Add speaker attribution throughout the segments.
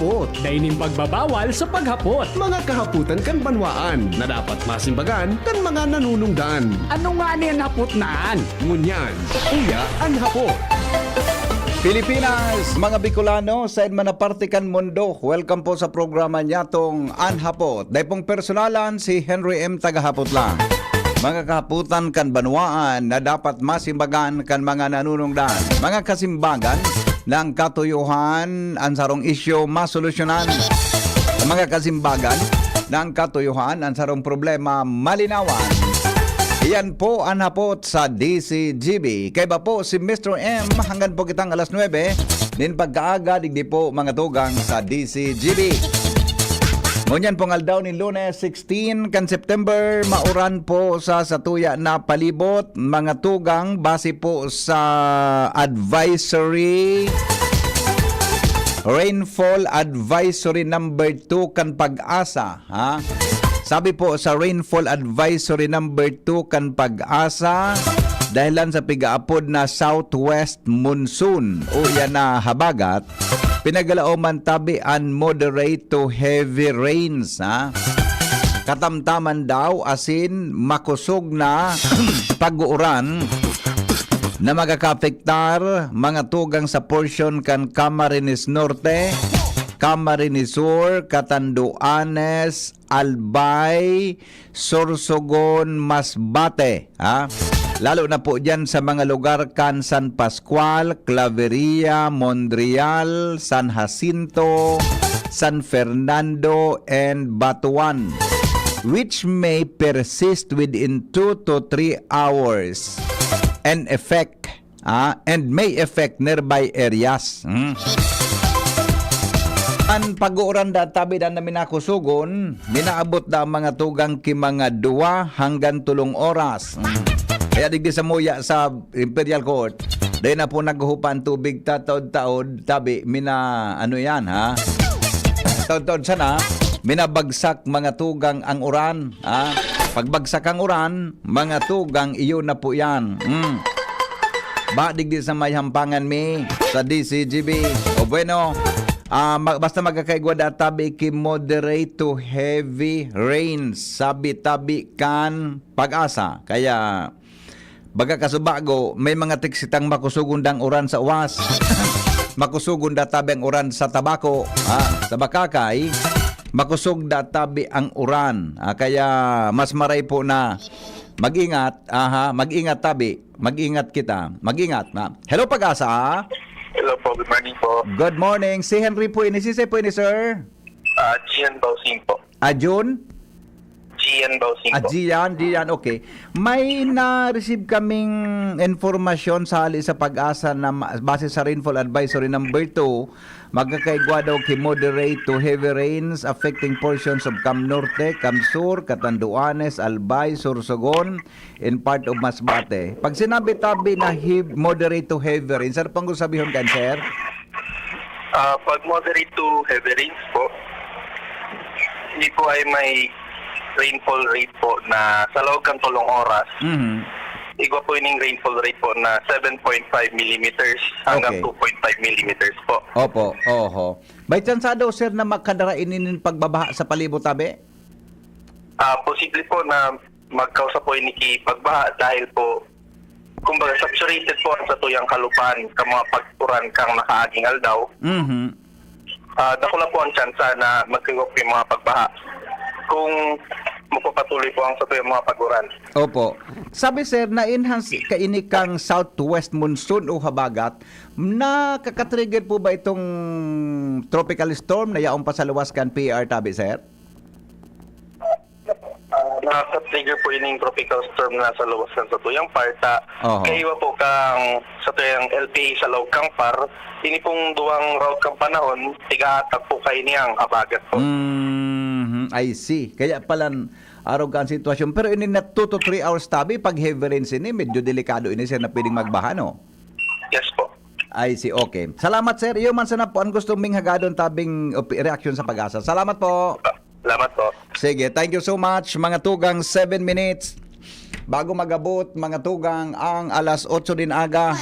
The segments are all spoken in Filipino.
Speaker 1: hapot.
Speaker 2: Daining pagbabawal sa paghapot.
Speaker 1: Mga kahaputan kan banwaan na dapat masimbagan kan mga nanunungdan.
Speaker 2: Ano nga niyan hapot naan?
Speaker 1: Ngunyan, uya ang hapot.
Speaker 3: Pilipinas, mga Bicolano, sa manapartikan mundo, welcome po sa programa niya tong Anhapot. Dahil pong personalan si Henry M. Tagahapot lang. Mga kahaputan kan banwaan na dapat masimbagan kan mga nanunungdan. Mga kasimbagan ng katuyuhan ang sarong isyo masolusyonan. Mga kasimbagan ng katuyuhan ang sarong problema malinawan. Iyan po ang hapot sa DCGB. Kaya ba po si Mr. M hanggang po kitang alas 9 din pagkaaga digdi po mga tugang sa DCGB. Ngunyan pong aldaw ni Lunes 16 kan September, mauran po sa satuya na palibot mga tugang base po sa advisory rainfall advisory number 2 kan Pag-asa, ha? Sabi po sa Rainfall Advisory number 2 kan Pag-asa, dahilan sa pigaapod na southwest monsoon o yan na habagat, pinagalaoman tabi an moderate to heavy rains, ha? Katamtaman daw asin makusog na pag-uuran na magkakapektar mga tugang sa portion kan Camarines Norte, Camarines Sur, Catanduanes, Albay, Sorsogon, Masbate, ha? Lalo na po dyan sa mga lugar kan San Pascual, Claveria, Montreal, San Jacinto, San Fernando, and Batuan, which may persist within 2 to 3 hours and may affect nearby areas. Ang pag-uuran da tabi da namin nakusugon, minaabot da mga tugang ki mga 2 hanggang 3 oras. Kaya digdi sa muya sa Imperial Court, dahil na po naghuhupan tubig taod-taod tabi, mina ano yan, ha? Taod-taod sana, minabagsak mga tugang ang uran, ha? Pagbagsak ang uran, mga tugang iyo na po yan. Ba digdi sa may hampangan mi sa DCGB. O bueno, basta magkakaigwa tabi ki moderate to heavy rains, sabi tabi kan Pag-asa. Kaya baga kasubago, may mga tiksitang makusugon dang uran sa uwas. Makusugon da tabi ang uran sa tabako, sa bakakay, makusog da tabi ang uran. Kaya mas maray po na mag-ingat, mag-ingat tabi, mag-ingat kita, mag-ingat na. Hello Pag-asa.
Speaker 4: Hello po, good morning po.
Speaker 3: Good morning. Si Henry po ini. Si po ini, sir?
Speaker 4: Gian Bausing po.
Speaker 3: June?
Speaker 4: Gian Bausing po.
Speaker 3: Gian, okay. May na-receive kaming informasyon sa hali sa Pag-asa na base sa Rainfall Advisory number 2, magkakaigwa daw ki moderate to heavy rains affecting portions of Cam Norte, Cam Sur, Catanduanes, Albay, Sorsogon, in part of Masbate. Pag sinabi tabi na moderate to heavy rains, ano pang gusto sabihin kan, sir?
Speaker 4: Pag moderate to heavy rains po, hindi po ay may rainfall rate po na sa loob ng 3 oras. Igwa po yung rainfall rate po na 7.5 millimeters hanggang 2.5 millimeters po.
Speaker 3: Opo, oho. May chance daw, sir, na makadarainin pagbabaha sa palibot tabi?
Speaker 4: Posible po na magkausa po yung pagbaha dahil po kumbaga saturated po sa tuyang kalupaan ka mga pagturan kang nakaaging aldaw. Dakula po ang chance na magkaiwa po yung mga pagbaha kung magpapatuloy po ang sa tuyang mga paguran.
Speaker 3: Opo. Sabi, sir, na-enhance kaini kang southwest monsoon o habagat, nakaka-trigger po ba itong tropical storm na yaong pasaluwas kan PR tabi, sir?
Speaker 4: Nakaka-trigger po yung tropical storm na sa luwas kan sa tuyang parta. Kaya po kang sa tuyang LPA sa loob kang par, ini pong duwang route kang panahon, tigahatag po kayo niyang habagat po.
Speaker 3: I see. Kaya pala araw ka ang sitwasyon. Pero ini na 2 to 3 hours tabi, pag heavy rains ini, medyo delikado ini, sir, na pwedeng magbaha, no?
Speaker 4: Yes po.
Speaker 3: I see. Okay. Salamat, sir. Iyo man sana po ang gusto ming hagadon tabing reaksyon sa Pag-asa. Salamat po.
Speaker 4: Salamat po.
Speaker 3: Sige, thank you so much. Mga tugang, 7 minutes. Bago magabot, mga tugang, ang alas 8 din aga.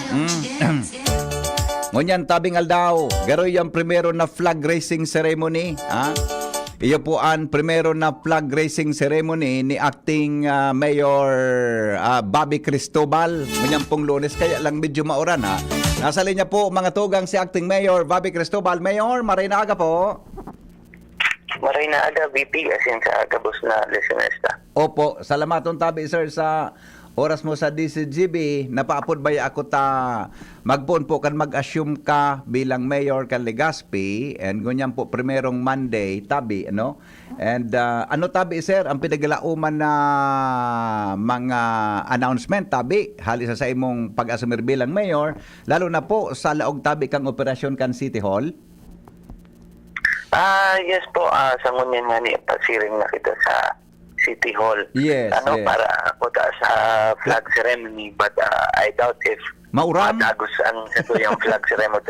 Speaker 3: Ngunyan tabing aldaw, garo yung primero na flag raising ceremony, ha? Iyo po ang primero na flag raising ceremony ni acting Mayor Bobby Cristobal. Ngunyan pong Lunes, kaya lang medyo mauran, ha? Nasa linya po mga tugang si acting Mayor Bobby Cristobal. Mayor, maray na aga po.
Speaker 5: Maray na aga, VP, asin sa gabos na listeners ta.
Speaker 3: Opo, salamaton tabi sir sa oras mo sa DCGB. Napaapod ba ako ta magpuon po kan mag-assume ka bilang Mayor kan Legazpi, and ganyan po primerong Monday tabi, ano? And ano tabi sir ang pinaglalauman na mga announcement tabi halis sa imong pag-asumir bilang Mayor, lalo na po sa laog tabi kang operasyon kan City Hall?
Speaker 5: Yes po, sa ngunyan nga ni pasiring na kita sa City Hall.
Speaker 3: Yes, yes.
Speaker 5: Para ako sa flag ceremony, but I doubt if
Speaker 3: Mauran?
Speaker 5: matagos ang ito yung flag ceremony.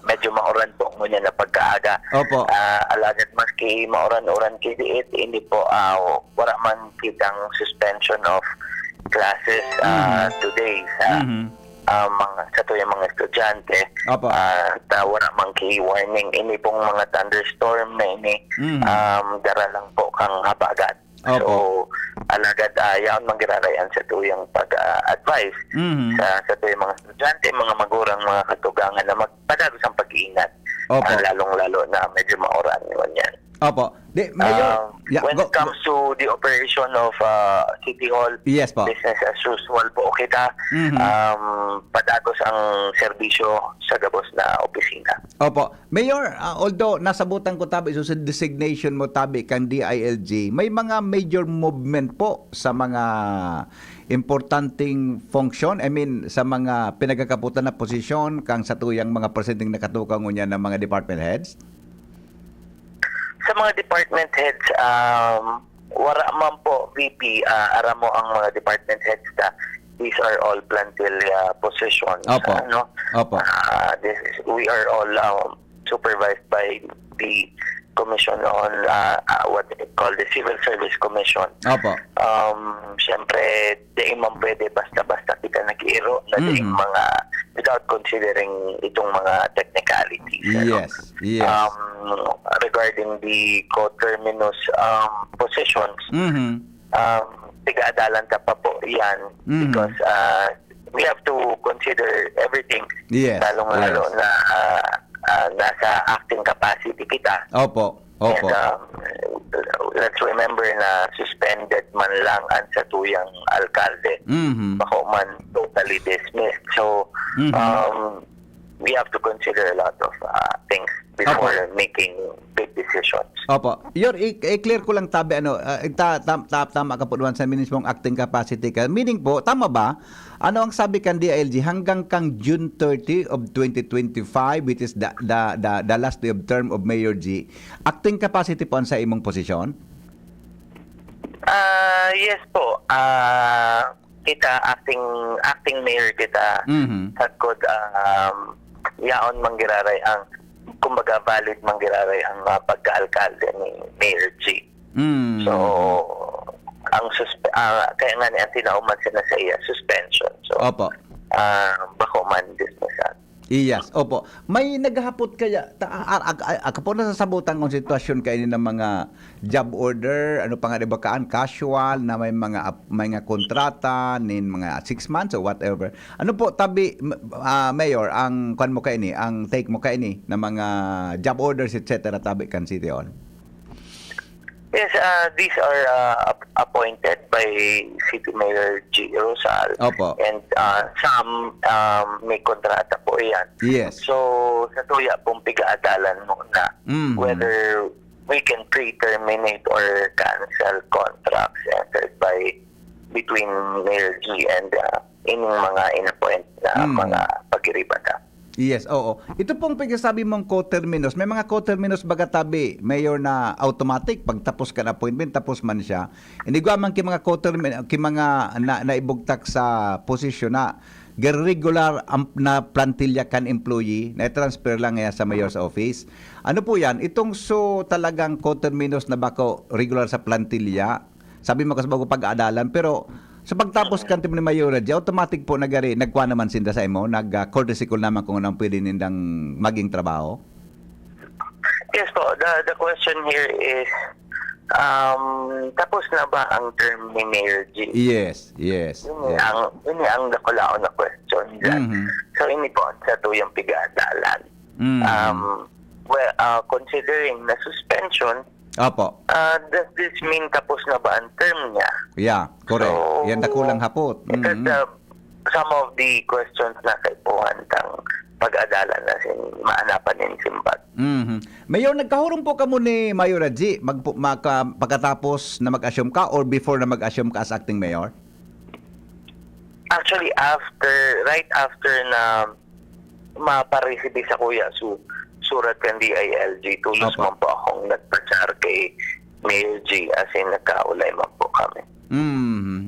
Speaker 5: Medyo mauran po ngunyan na pagkaaga.
Speaker 3: Opo.
Speaker 5: Alagad maski mauran-uran kiti hindi po wala man kitang suspension of classes today sa mga sa to yung mga estudyante.
Speaker 3: Opo.
Speaker 5: Wala man kay warning ini pong mga thunderstorm na ini dara lang po kang habagat.
Speaker 3: Opo.
Speaker 5: So alagad yaon manggirarayan sa tuyang pag-advise sa tuyang mga estudyante, mga magurang, mga katugangan na magpadagos ang pag-iingat.
Speaker 3: Opo.
Speaker 5: Lalong-lalo na medyo mauran yan.
Speaker 3: Opo. Mayor,
Speaker 5: when it comes to the operation of City Hall,
Speaker 3: yes po.
Speaker 5: business as usual po kita. Padagos ang serbisyo sa gabos na opisina.
Speaker 3: Opo. Mayor, although nasabutan ko tabi so sa designation mo tabi kang DILG, may mga major movement po sa mga importanteng function, I mean sa mga pinagkakaputan na posisyon kang sa tuyang mga presiding nakatukaw niya ng mga department heads?
Speaker 5: Sa mga department heads, wala man po, VP, aram mo ang mga department heads na these are all plantilla positions.
Speaker 3: Opo. Opo.
Speaker 5: We are all supervised by the Commission on what they call the Civil Service Commission.
Speaker 3: Opo.
Speaker 5: Siyempre, di man pwede basta-basta kita nag-iiro na di mga without considering itong mga technicalities.
Speaker 3: Yes. Yes.
Speaker 5: Regarding the co-terminus positions, tiga-adalan ta pa po yan because we have to consider everything.
Speaker 3: Yes.
Speaker 5: Lalong-lalo na nasa acting capacity kita.
Speaker 3: Opo. Opo.
Speaker 5: And let's remember na suspended man lang ang sa tuyang alkalde. Bako man totally dismissed. So, we have to consider a lot of things before making big decisions.
Speaker 3: Opo. I-clear ko lang tabi, tama ka po naman sa mismong acting capacity ka. Meaning po, tama ba? Ano ang sabi kan DILG hanggang kang June 30 of 2025, which is the last day of term of Mayor G, acting capacity po sa imong posisyon?
Speaker 5: Yes po. Kita acting mayor kita sagkod yaon manggiraray ang kumbaga valid manggiraray ang pagka-alkalde ni Mayor G. So ang kaya nga ang tinauman sila sa iya suspension. So
Speaker 3: Opo.
Speaker 5: bako man dismissan.
Speaker 3: Yes, opo. May naghahapot kaya ako po nasasabutan kong sitwasyon kayo ng mga job order, ano pa nga bakaan, casual na may mga kontrata nin mga 6 months or whatever. Ano po tabi Mayor ang kan mo kayo ni, ang take mo kayo ni na mga job orders etc. tabi kan City Hall?
Speaker 5: Yes, these are appointed by City Mayor G. Rosal.
Speaker 3: Opo.
Speaker 5: And some may kontrata po yan.
Speaker 3: Yes.
Speaker 5: So, sa tuya pong piga-adalan muna whether we can pre-terminate or cancel contracts entered between Mayor G and ining mga in-appoint na mga pag-iribata.
Speaker 3: Yes, oo. Ito pong pagkasabi mong co-terminus, may mga co-terminus baga tabi, Mayor, na automatic, pag tapos ka na appointment, tapos man siya. Hindi ko amang mga co-terminus, mga naibugtak sa posisyon na regular na plantilla kan employee, na transfer lang nga sa Mayor's office. Ano po yan? Itong talagang co-terminus na bako regular sa plantilla, sabi mo kasi bago pag-aadalan, pero Sa pagtapos kanti ni Mayor Radji, automatic po nagkuha naman sinda sa imo, courtesy call naman kung anong pwede nindang maging trabaho?
Speaker 5: Yes po, the question here is, tapos na ba ang term ni Mayor G?
Speaker 3: Yes.
Speaker 5: Ini ang nakulao na question dyan.
Speaker 3: Mhm.
Speaker 5: So, ini po sa tuyang pigadalan. Considering na suspension,
Speaker 3: Opo.
Speaker 5: does this mean tapos na ba ang term niya?
Speaker 3: Yeah, correct.
Speaker 5: So,
Speaker 3: Yan nakulang hapot.
Speaker 5: Ito some of the questions na kaipuhan tang pag-adalan na maanapan ng simbat.
Speaker 3: Mayor, nagkahurong po ka mo ni Mayor Radji pagkatapos na mag-assume ka or before na mag-assume ka as acting mayor?
Speaker 5: Actually, right after na maparesibi sa Kuya surat kan DILG, tulos
Speaker 3: Opo.
Speaker 5: man po akong nagpachar kay Mayor G as in nagkaulay man po kami.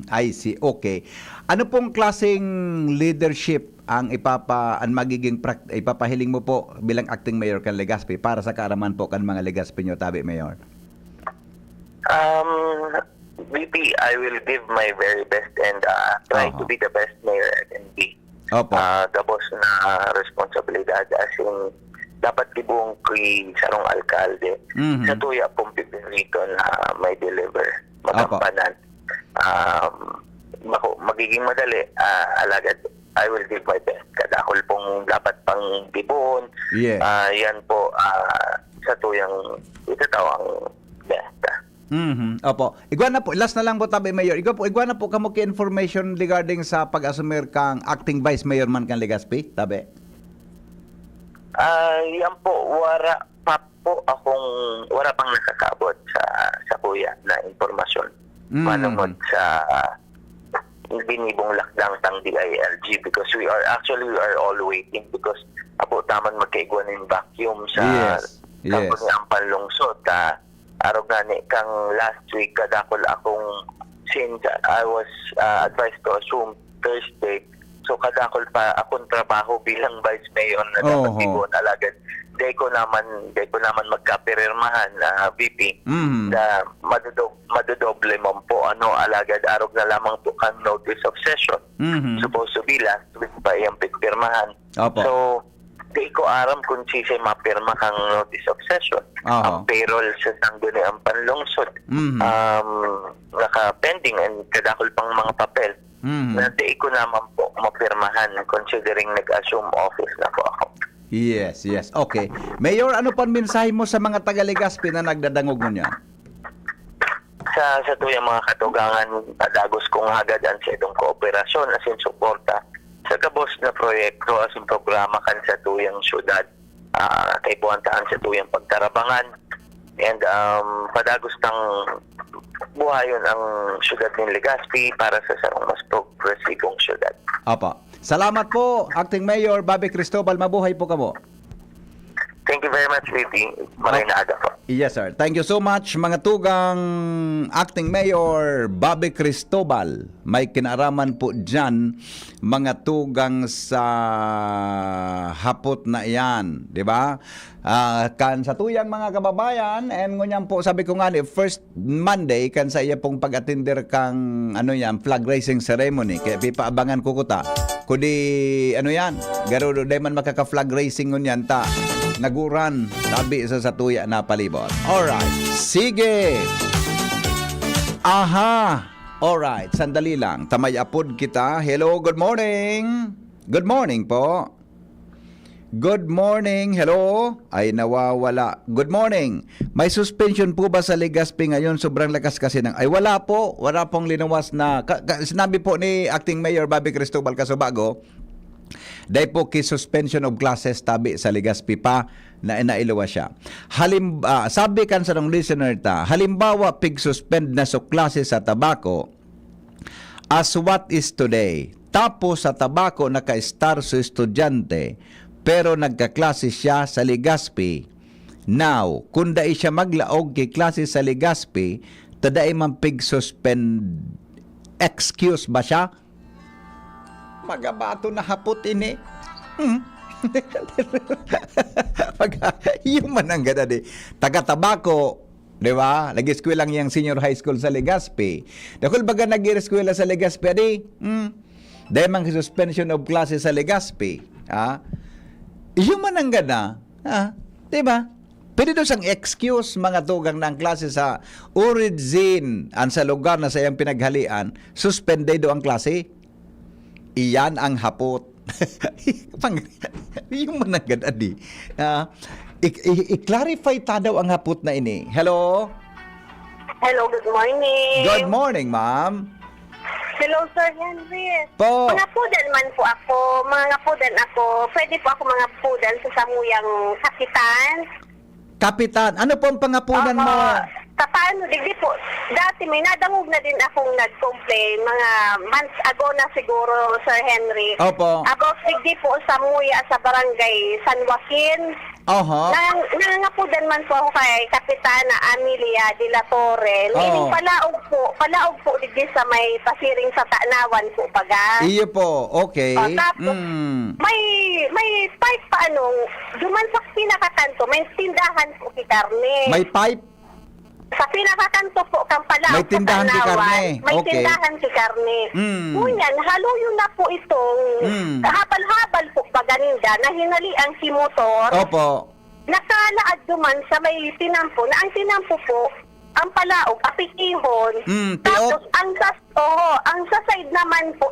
Speaker 3: I see. Okay. Ano pong klaseng leadership ang ipapahiling mo po bilang acting mayor kan Legazpi para sa kaaraman po kan mga Legazpi nyo, tabi mayor?
Speaker 5: VP, I will give my very best and try to be the best mayor I can be.
Speaker 3: Opo.
Speaker 5: Tapos na responsibilidad as in dapat ibuong kay sarong alkalde sa tuya pong pipirito na may deliver magampanan. Magiging madali alagad I will give my best. Kadakol pong dapat pang bibon.
Speaker 3: Yes.
Speaker 5: Yan po sa tuyang itatawang best.
Speaker 3: Opo. Igwa na po, last na lang po tabi mayor. Igwa na po kamo ki information regarding sa pag-assumer kang acting vice mayor man kan Legazpi, tabi.
Speaker 5: Yan po, wala pang nakakabot sa kuya na impormasyon. Manungod sa binibong lakdang tang DILG because we are all waiting because apo taman magkaigwan ng vacuum sa tapos ang panlungsod arog gani kang last week kadakol akong since I was advised to assume Thursday, so kadakol pa akong trabaho bilang vice mayor na dapat ibon alagad day ko naman magkapirmahan na VP na madodoble mo po alagad arog na lamang po kan notice of session supposed to be last week pa iyang pipirmahan. So day ko aram kung sisay mapirma kang notice of session. Ang payroll sa sangguni ang panlungsod naka-pending and kadakol pang mga papel na day ko naman po mapirmahan considering nag-assume office na po ako.
Speaker 3: Yes. Okay. Mayor, ano pang mensahe mo sa mga taga-Legazpi na nagdadangog mo niya?
Speaker 5: Sa tuyang mga katugangan, dagos kong hagadan sa itong kooperasyon as in suporta sa kabos na proyekto as in programa kan sa tuyang syudad kay buwantaan sa tuyang pagtarabangan and padagos ng buhayon ang syudad ng Legazpi para sa sarong mas progresibong syudad.
Speaker 3: Apa. Salamat po, Acting Mayor Bobby Cristobal. Mabuhay po kamo.
Speaker 5: Thank you very much, VP. Maraming naaga po.
Speaker 3: Yes, sir. Thank you so much, mga tugang Acting Mayor Bobby Cristobal. May kinaraman po dyan, mga tugang sa hapot na iyan. Di ba? Kan sa tuyang mga kababayan, and ngunyan po, sabi ko nga first Monday, kan sa iya pong pag-attender kang, flag raising ceremony. Kaya pipaabangan ko kuta. Kudi, garudo, day man makaka-flag racing ngunyan ta. Naguran, tabi sa tuya na palibot. Alright, sige. Aha. Alright, sandali lang. Tamayapod kita. Hello, good morning. Good morning po. Good morning. Hello. Ay, nawawala. Good morning. May suspension po ba sa Legazpi ngayon? Sobrang lakas kasi ng... Ay, wala po. Wala pong linawas na... Sinabi po ni Acting Mayor Bobby Cristobal Casubago, dahil po suspension of classes tabi sa Legazpi pa na inailuwa siya. Sabi kan sa ng listener halimbawa pig-suspend na so klase sa tabako as what is today. Tapos sa tabako naka-star sa estudyante pero nagkaklase siya sa Legazpi. Now, kung dai siya maglaog kay klase sa Legazpi, taday man pig-suspend excuse ba siya? Magabato na hapot ini. Yung manang gada di. Taga-tabako, Di ba? Nag-eskwela lang yung senior high school sa Legazpi. Dakol baga nag-eskwela sa Legazpi, di? Dahil mang suspension of classes sa Legazpi. Iyo man ang gana. Di ba? Pwede doon sang excuse mga tugang ng klase sa origin an sa lugar na sa iyang pinaghalian, suspendido ang klase. Iyan ang hapot. Yung man ang gana, di? I-clarify ta daw ang hapot na ini. Hello?
Speaker 6: Hello, good morning.
Speaker 3: Good morning, ma'am.
Speaker 6: Hello, Sir Henry.
Speaker 3: Po.
Speaker 6: Mga pudal man po ako. Mga pudal ako. Pwede po ako mga pudal sa samuyang kapitan.
Speaker 3: Kapitan, ano po ang pangapunan mo?
Speaker 6: Paano, digdi po. Dati may nadangog na din akong nag-complain mga months ago na siguro, Sir Henry.
Speaker 3: Opo.
Speaker 6: About digdi po sa muya sa barangay San Joaquin.
Speaker 3: Oho.
Speaker 6: Nangangapudan man po ako kay Kapitana Amelia de la Torre. Meaning palaog po digdi sa may pasiring sa Tanawan po paga.
Speaker 3: Iyo po, okay.
Speaker 6: Tapos, may pipe pa duman sa pinakakanto, may tindahan po si karne.
Speaker 3: May pipe?
Speaker 6: Sa pinakakanto po, kang palaog
Speaker 3: May tindahan
Speaker 6: sa
Speaker 3: si
Speaker 6: Tanawan,
Speaker 3: karne.
Speaker 6: may
Speaker 3: Okay.
Speaker 6: tindahan si karne. Ngunyan, haluyo na po itong habal-habal po paganinda na hinalian si motor.
Speaker 3: Opo.
Speaker 6: Nakalaad duman sa may tinampo, na ang tinampo po, ang palaog, apikihon. Tapos, ang sa side naman po,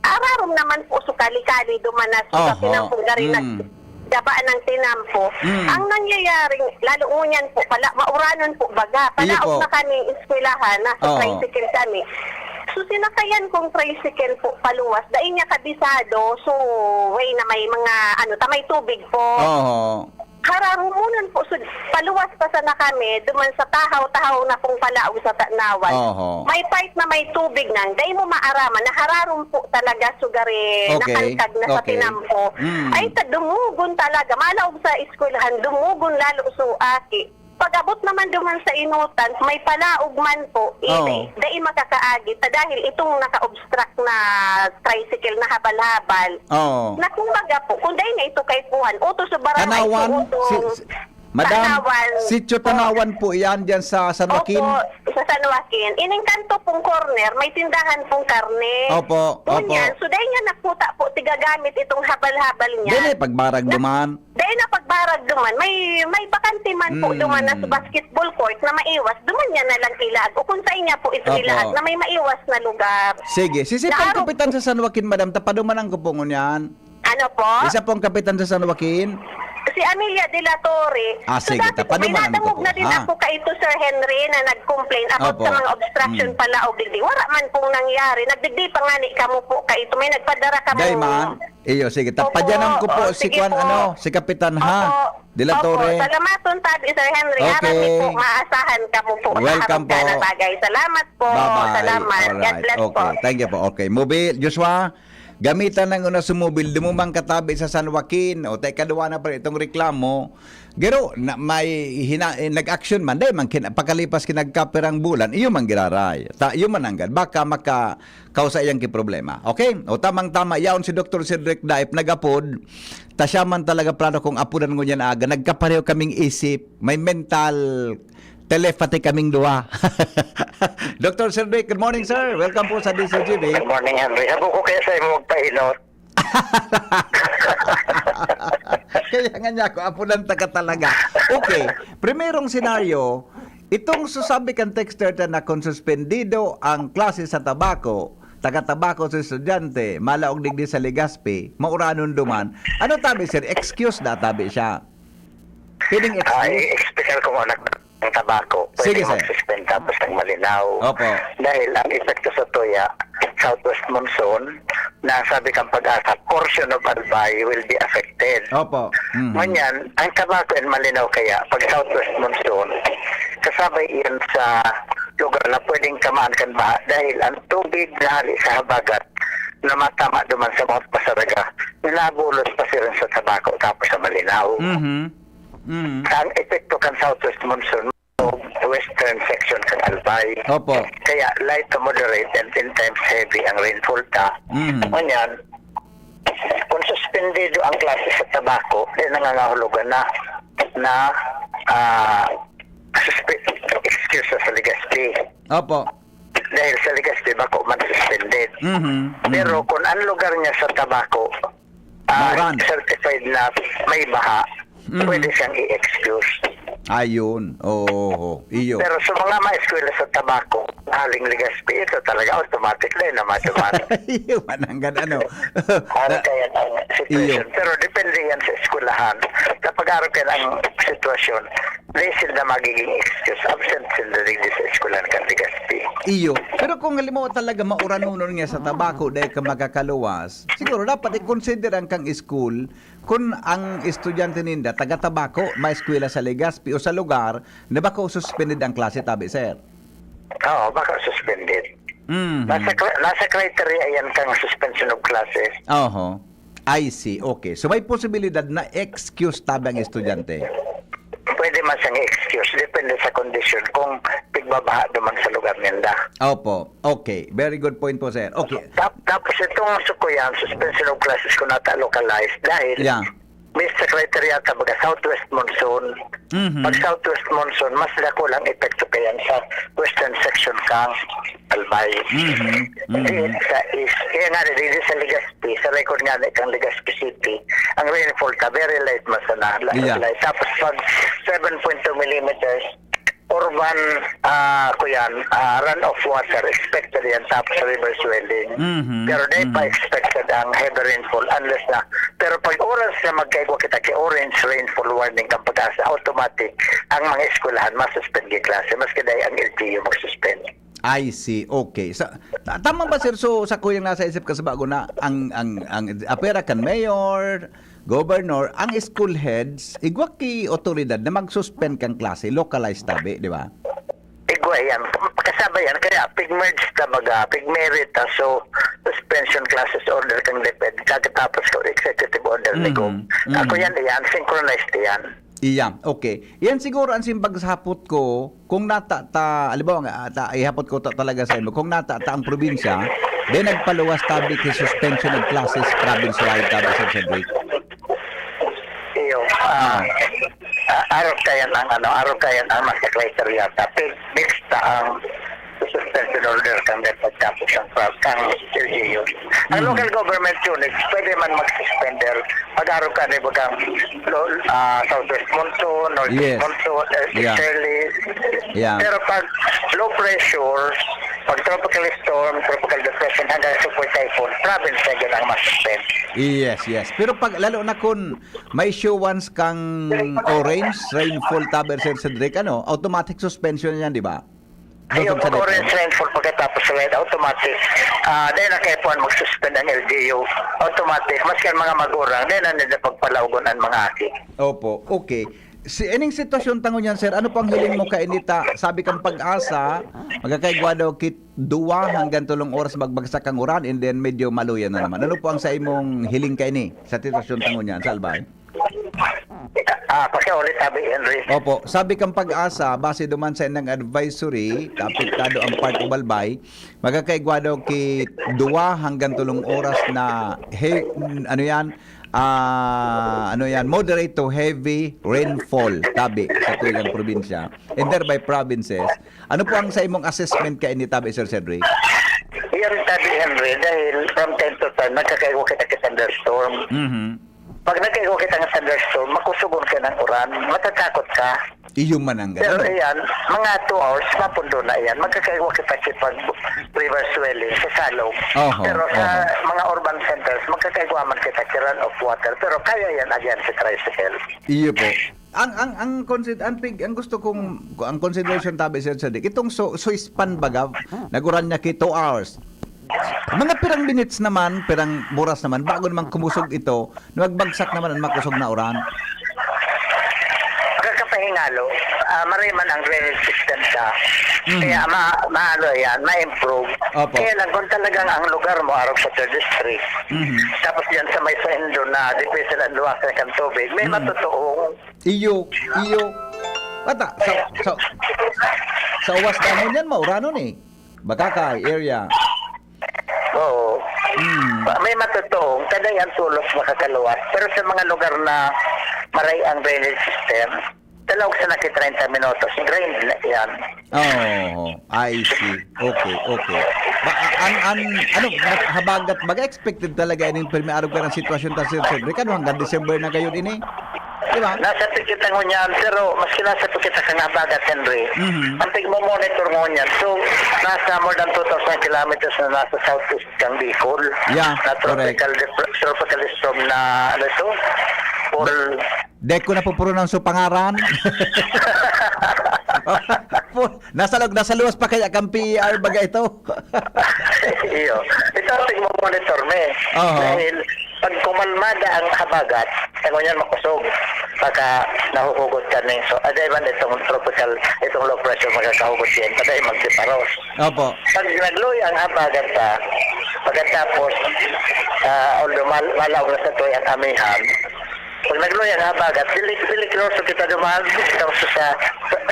Speaker 6: ararom naman po sa kali-kali duman na sa
Speaker 3: Oho.
Speaker 6: tinampong garin gabaan ng tinampo. Ang nangyayaring, lalo ngunyan po, mauranon po baga,
Speaker 3: Iyo
Speaker 6: palaog
Speaker 3: po.
Speaker 6: na kaming eskwelahan, nasa
Speaker 3: Oo.
Speaker 6: tricycle kami. So, sinakayan kong tricycle po paluwas, dahil niya kabisado, so, way na may mga, may tubig po.
Speaker 3: Oho.
Speaker 6: Hararumunan po, so, paluwas pa sana kami, duman sa tahaw-tahaw na pong palaog sa Tanawan.
Speaker 3: Oho.
Speaker 6: May part na may tubig nang, dahil mo maaraman, nahararum po talaga sugari,
Speaker 3: Okay.
Speaker 6: nakalkag na sa
Speaker 3: Okay.
Speaker 6: tinampo.
Speaker 3: Mm.
Speaker 6: Ay, dumugon talaga, malaog sa eskwelahan, dumugon lalo so aki. Pag-abot naman duman sa inutan, may palaog man po, dahil makakaagi, dahil itong naka-obstruct na tricycle na habal-habal.
Speaker 3: Oo.
Speaker 6: Na kumbaga po, kung dahil nga ito kay Puhan, uto sa barangay,
Speaker 3: Tanawan? Madam,
Speaker 6: Tanawan.
Speaker 3: Sitio Tanawan po yan dyan sa San Joaquin?
Speaker 6: Opo, sa San Joaquin. Ining kanto pong corner, may tindahan pong karne.
Speaker 3: Opo,
Speaker 6: Ngunyan,
Speaker 3: opo.
Speaker 6: so dahil nga nakuta po, tigagamit itong habal-habal niya.
Speaker 3: Dili, pagbarag duman.
Speaker 6: Dahil na pagbarag duman, may bakante man po duman na sa basketball court na maiwas, duman niya na lang ilag. O kung sa inya po ito
Speaker 3: Opo.
Speaker 6: ilag na may maiwas na lugar.
Speaker 3: Sige, sisipang
Speaker 6: Naaro-
Speaker 3: kapitan sa San Joaquin, madam. Tapadumanan ko po ngunyan.
Speaker 6: Ano po?
Speaker 3: Isa pong kapitan sa San Joaquin.
Speaker 6: Si Amelia de la Torre.
Speaker 3: Sige,
Speaker 6: dati po, may
Speaker 3: tapadumanan ko
Speaker 6: nadangog
Speaker 3: po,
Speaker 6: na din
Speaker 3: ha?
Speaker 6: ako kay ito, Sir Henry, na nag-complain about
Speaker 3: Opo.
Speaker 6: sa mga obstruction pala o digdi. Wala man pong nangyari. Nagdigdi pa nga ni kamo po kay ito. May nagpadara ka
Speaker 3: Day man. Iyo, sige. Tapadyanan ko po si
Speaker 6: sige
Speaker 3: Kwan,
Speaker 6: po.
Speaker 3: si Kapitan ha. De la Torre.
Speaker 6: Opo, salamaton tabi, Sir Henry.
Speaker 3: Okay.
Speaker 6: Harami po, maasahan ka mo po.
Speaker 3: Welcome
Speaker 6: sa harap ka
Speaker 3: po.
Speaker 6: na bagay. Salamat po.
Speaker 3: Bye-bye.
Speaker 6: Salamat. God
Speaker 3: Alright.
Speaker 6: bless po.
Speaker 3: Okay. Thank you po. Okay. Mobile, Joshua, gamitan ng una sumubil, dumumang katabi sa San Joaquin, o teka duwa na pa rin itong reklamo. Gero, nag-action man, dahil man, pagkalipas kinagkaperang bulan, iyo man giraray. Iyo man anggad, baka makakausa iyang problema. Okay? O tamang-tama, yaon si Dr. Cedric Daip, nagapod, ta siya man talaga plano kung apunan ko niyan aga, nagkapareho kaming isip, may mental telepathy kaming duwa. Dr. Cedric, good morning, sir. Welcome po sa DCGB.
Speaker 5: Good morning, Henry. Ako ko kaya sa'yo magpainot.
Speaker 3: Kaya nga niya ako, apunan taga talaga. Okay, primerong senaryo, itong susabi kang texter na kung suspendido ang klase sa tabako, taga-tabako sa estudyante, malaog digdi sa Legazpi, mauranon duman, ano tabi sir? Excuse na tabi siya. Pwedeng excuse?
Speaker 5: I-explican ko muna ng tabako.
Speaker 3: Sige,
Speaker 5: Pwede
Speaker 3: sir.
Speaker 5: mag-suspend tapos ng malinaw.
Speaker 3: Opo.
Speaker 5: Dahil ang epekto sa tuya, southwest monsoon, na sabi kang pag-asa, portion of Albay will be affected.
Speaker 3: Opo. Mhm.
Speaker 5: Ngunyan, ang tabako ay malinaw kaya pag southwest monsoon, kasabay iyan sa lugar na pwedeng tamaan kan ba dahil ang tubig na hali sa habagat na matama duman sa Mount Pasaraga, nilabulos pa siya rin sa tabako tapos sa malinaw.
Speaker 3: Mhm. Mhm.
Speaker 5: Ang epekto kan southwest monsoon, western section kan Albay.
Speaker 3: Opo.
Speaker 5: Kaya light to moderate and 10 times heavy ang rainfall ta.
Speaker 3: Mhm.
Speaker 5: Ngunyan, kung suspendido ang klase sa tabako, nangangahulugan na
Speaker 3: Opo.
Speaker 5: Dahil sa Legazpi, bako man suspended. Pero kung ang lugar niya sa tabako,
Speaker 3: Mauran.
Speaker 5: certified na may baha, pwede siyang i-excuse.
Speaker 3: Ayun. Oo. Iyo.
Speaker 5: Pero sa mga ma-eskwela sa tabako, haling Legazpi, ito talaga automatic na yun naman.
Speaker 3: Iyo, mananggan ano.
Speaker 5: Ano kaya ang situation.
Speaker 3: Iyo.
Speaker 5: Pero depende yan sa eskwelahan. Kapag araw ka ng sitwasyon, hindi sila magiging excuse. Absent sila rin sa eskwelahan kan Legazpi.
Speaker 3: Iyo. Pero kung halimbawa talaga mauranunon nga sa tabako dahil ka magkakaluwas, siguro dapat i-consider ang kang school kung ang estudyante ninda taga-tabako, ma-eskwela sa Legazpi o sa lugar, na baka suspended ang klase, tabi, sir?
Speaker 5: Oo, baka suspended. Nasa criteria yan kang suspension of classes.
Speaker 3: Oho. I see. Okay. So may posibilidad na excuse tabi ang estudyante.
Speaker 5: Pwede man siyang excuse. Depende sa condition kung pigbabaha naman sa lugar nila.
Speaker 3: Opo. Okay. Very good point po, sir. Okay.
Speaker 5: Tapos itong sukuyan, suspension of classes ko nata-localized dahil may sa criteria tabaga southwest monsoon. Pag southwest monsoon, mas lako lang epekto kayan sa western section kang Albay. Sa east. Kaya nga rin sa Legazpi, sa record nga kang Legazpi City, ang rainfall ka, very light masana. Light. Tapos pag 7.2 millimeters, urban runoff water expected yan tapos river swelling. Pero di pa expected ang heavy rainfall unless na. Pero pag oras na magkaigwa kita kay orange rainfall warning kang pag-asa, automatic ang mga eskwelahan masuspend yung klase maski dahil ang LGU magsuspend.
Speaker 3: I see. Okay. Tama ba, sir? So sa kuyang nasa isip ka sa bago na ang apera kan mayor, governor, ang school heads, igwa ki otoridad na mag-suspend kang klase, localized tabi, di ba?
Speaker 5: Igwa yan. Kasaba yan. Kaya pig-merge tabaga, pig-merit, so suspension classes order kang DepEd. Kakatapos ko executive order ni Go. Ako yan, synchronized yan.
Speaker 3: Iya, okay. Yan siguro ang simbag sa hapot ko, kung alibaw nga, ihapot ko talaga sa inyo, kung nata ang probinsya, then nagpaluwas tabi kay suspension of classes province-wide tabi sa Cedric.
Speaker 5: Iyo, araw kayan ang mas criteria. Tapi mixed ang suspension order kang pagtapos kang LGU. Ang local government units, pwede man mag-suspender pag-araw ka rin kang southwest monsoon, northeast monsoon, easterly. Pero pag low pressure, pag tropical storm, tropical depression, hanggang super typhoon, province na yun ang mas-suspend.
Speaker 3: Yes. Pero pag lalo na kung may show once kang orange rainfall tabi sa Cedric, automatic suspension yan, di ba?
Speaker 5: Yung orange rainfall pagkatapos sa red, automatic. Dahil na kayo po mag-suspend ang LGU, automatic. Maski ang mga magurang, dahil na nila pagpalaugon ang mga aki.
Speaker 3: Opo, okay. Ining sitwasyon tango niyan, sir, ano pang hiling mo kainita? Sabi kang pag-asa, magkakaigwa daw kit 2 hanggang 3 oras magbagsak ang uran and then medyo maluyan na naman. Ano po ang sa imong hiling kaini sa sitwasyon tango niyan, Salbay?
Speaker 5: Pakiulit sabi, Henry.
Speaker 3: Opo, sabi kang pag-asa, base duman sa inang advisory, apektado ang part of Albay, magkakaigwa daw kit 2 hanggang 3 oras na moderate to heavy rainfall tabi sa tuyang probinsya and thereby provinces. Ano po ang sa imong assessment kay ni tabi, Sir Cedric?
Speaker 5: Iyan tabi, Henry, dahil from time to time nagkakaigo kita thunderstorm. Pag nagkaigo kita ng thunderstorm, makusugon ka ng uran, matatakot ka.
Speaker 3: Iyo man ang
Speaker 5: Pero iyan, mga 2 hours, mapundo na iyan. Magkakaigo kita pag river swelling sa salog. Pero sa mga urban centers, magkakaigo man kita run of water. Pero kaya yan again sa tricycle.
Speaker 3: Iyo po. Ang gusto kong ang consideration tabi, Sir Cedric, itong so span baga naguran niya kay 2 hours. Mga pirang minutes naman, pirang buras naman bago naman kumusog ito, nagbagsak naman ang makusog na uran.
Speaker 5: Pagkakapahinalo, mariman ang drainage system ka. Kaya maano yan, ma-improve. Kaya lang kung talagang ang lugar mo araw sa third district, tapos yan sa may saindo na depende sa luwasan ng tubig, may matutuong.
Speaker 3: Iyo. Bata, sa uwas damon yan, mauranon eh. Bakakay area.
Speaker 5: Oo. May matutuong, kada yan tulos makakaluwas. Pero sa mga lugar na maray ang drainage system, Talog sa naki 30 minutos. Drained na yan.
Speaker 3: Oh, I see. Okay. Ano, habagat, expected talaga ining permi-arog ka ng sitwasyon ta Sir Cedric. Ano, hanggang December na kayo din eh. Diba?
Speaker 5: Nasa tikita mo niyan, pero maski nasa tikita ka nga bagat, Henry, ang tigmo-monitor mo niyan. So, nasa more than 2,000 kilometers na nasa southeast kang Bicol.
Speaker 3: Yeah,
Speaker 5: na tropical storm na, ano ito?
Speaker 3: Dek ko na po puro ng supangaran. nasa luwas pa kaya kang PR baga ito.
Speaker 5: Iyo. Ito ang tigmo-monitor me. Dahil pag kumalmada ang habagat, ano yan makusog. Pagka nahuhugot ka na so adayman itong tropical, itong low pressure magkakahugot yan, paday magsiparos.
Speaker 3: Opo.
Speaker 5: Pag nagluy ang habagat ka, pagkatapos, although malaw na sa ito ang amihan, pag nagluy ang habagat, dili close kita dumaan sa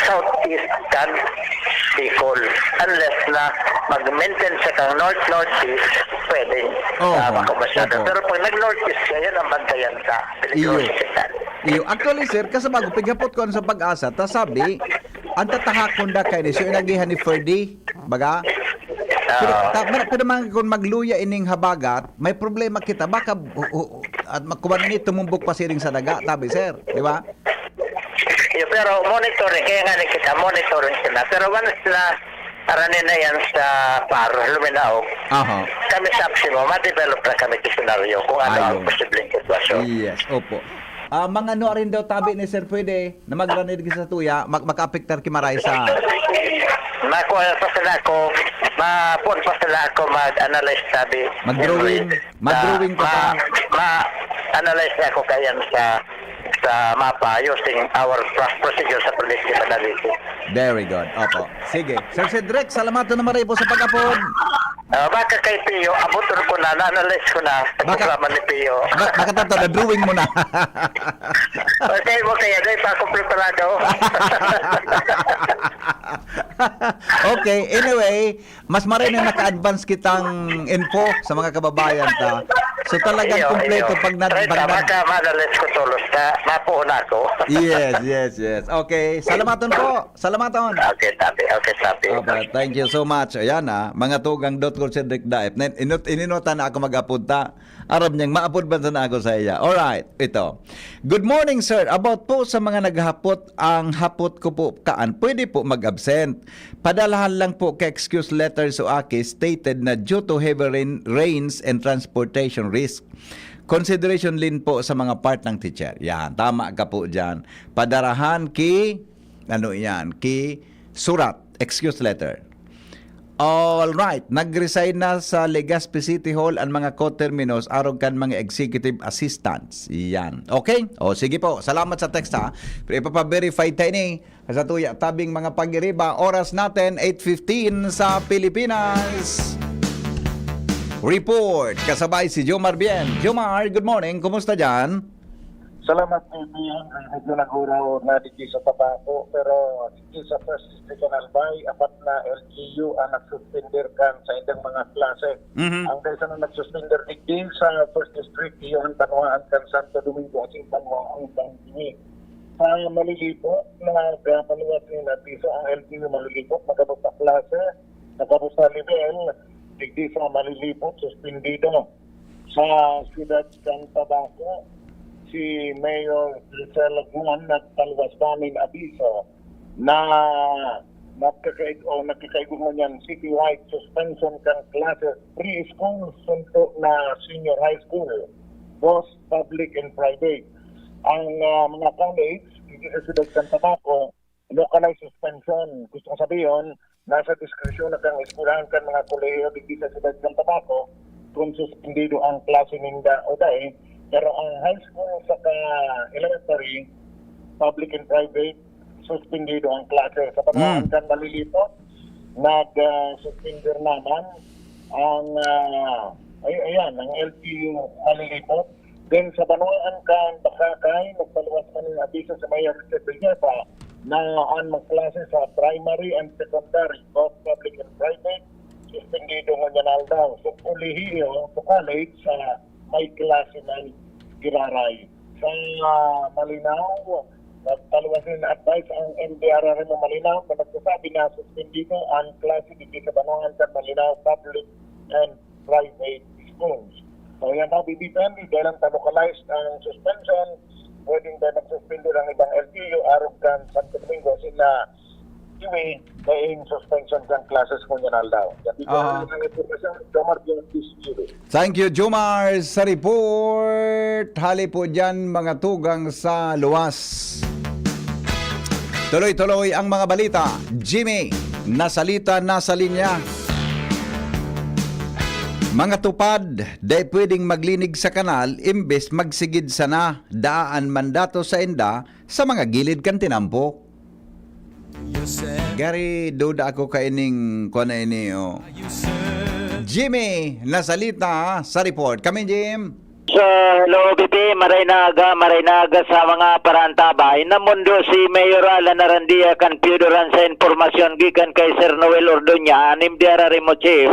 Speaker 5: southeast kan Bicol. Unless na mag-maintain sa kang north-northeast, pwedeng makabasyado. Pero pag nag-northeast ka, yan ang bantayan sa
Speaker 3: Iyo. Actually, sir, kasabago, pighapot ko sa pag-asa, ta sabi, ang tatahakon da kayo ni, so inagihan ni Ferdy, baga? Pero man kung magluya ining habagat, may problema kita, baka at kuman ni tumumbok pa siring sa daga, tabi, sir, di ba?
Speaker 5: Pero monitoring, kaya nga kita, monitoring sila. Pero once na aranin na yan sa par, luminaog, kami sa Opsimo, ma-develop na kami senaryo kung ano ang posibleng sitwasyon.
Speaker 3: Yes, opo. Mga ano rin daw tabi ni Sir pwede na magranid sa tuya, maka-apektar kimaray sa...
Speaker 5: Makuha pa sila ako, mapun pa sila ako mag-analyze tabi.
Speaker 3: Mag-drawing ka pa.
Speaker 5: Ma-analyze ako kayan sa mapa using our procedure sa predictive analysis.
Speaker 3: Very good. Opo. Sige. Sir Cedric, salamat na maray po sa pag-apod.
Speaker 5: Baka kay Pio, abutor ko na-analyze ko na sa programa ni Pio.
Speaker 3: Baka tato, na-drawing mo na.
Speaker 5: Okay mo kaya, dahil pa ako preparado.
Speaker 3: Okay, anyway, mas maray na naka-advance kitang info sa mga kababayan ta. So talagang kumpleto pag
Speaker 5: baka ma-analyze ko tulos ka, mapuuna ko.
Speaker 3: Yes. Okay, salamaton po. Salamaton.
Speaker 5: Okay, sabi.
Speaker 3: Okay, thank you so much. Ayan mga tugang Dr. Cedric Daep. Ininota na ako mag-apunta. Arab niyang maapod ba na ako sa iya. Alright, ito. Good morning, sir. About po sa mga naghapot, ang hapot ko po kaan, pwede po mag-absent. Padalahan lang po ka-excuse letter sa aki stated na due to heavy rains and transportation risk. Consideration din po sa mga part ng teacher. Yan, tama ka po dyan. Padarahan ki surat, excuse letter. All right, nag-resign na sa Legazpi City Hall ang mga co-terminos arog kan mga executive assistants. Yan. Okay? O sige po. Salamat sa text ha. Pero ipapa-verify tayo ni sa tuya tabing mga pag-iriba. Oras natin 8:15 sa Pilipinas. Report kasabay si Jomar Bien. Jomar, good morning. Kumusta dyan?
Speaker 7: Salamat po diyan. Medyo naguraw na dito sa tabako, pero dito sa First District Albay, apat na LGU ang nagsuspender kan sa indang mga klase. Ang desa na nagsuspender din sa First District, iyon Tanwaan kan Santo Domingo at Tanwaan Bangkini. Sa malilipot na paluwas ni Natiso ang LGU malilipot, magabot sa klase, magabot sa level, digdi sa malilipot, suspendido. Sa Ciudad ng Tabaco, si Mayor Rizal Laguan nagtalwas namin abiso na nagkakaiguman yan citywide suspension kang classes preschool sunto na senior high school, both public and private. Ang mga college, hindi sa Ciudad ng Tabaco, localized suspension. Gusto kong sabihin, nasa diskresyon na kang eskulahan kan mga kolehiyo hindi sa Ciudad ng Tabaco kung suspendido ang klase ninda o dahil. Pero ang high school sa elementary, public and private, suspendido ang klase. Sa panahon kan malilipot, nag-suspender naman ang ang LGU malilipot. Then sa panahon kan Bakakay, nagpaluwas man ng abiso sa Mayor Villanueva na ang magklase sa primary and secondary, both public and private, suspendido ng daw. So kolehiyo, sa college, sa may klase ng giraray. Sa Malinaw, Nagtaluwasin na advice ang MDRRM mo Malinaw na nagsasabi na suspendido ang klase dito sa Banuan sa Malinaw Public and Private Schools. So yan na, depende dahil ang localized ang suspension, pwedeng dahil nagsuspende ang ibang LGU, Arugan, Santo Domingo, sila iwi dahil suspension ng classes mo yan daw. Yan dito ang informasyon, Jomar Diontis.
Speaker 3: Thank you, Jomar, sa report. Hali po dyan, mga tugang sa luwas. Tuloy-tuloy ang mga balita. Jimmy, nasalita na sa linya. Mga tupad, day pwedeng maglinig sa kanal, imbes magsigid sana, daan mandato sa enda, sa mga gilid kan tinampo. Gary, duda ako kaining ko na ini, oh. Jimmy, nasalita sa report. Kami, Jim.
Speaker 8: So, hello, BP, maraynaga sa mga parantabay. Namundo si Mayor Alan Arandia kan piudoran sa informasyon gikan kay Sir Noel Ordoña, anim diarari mo chief.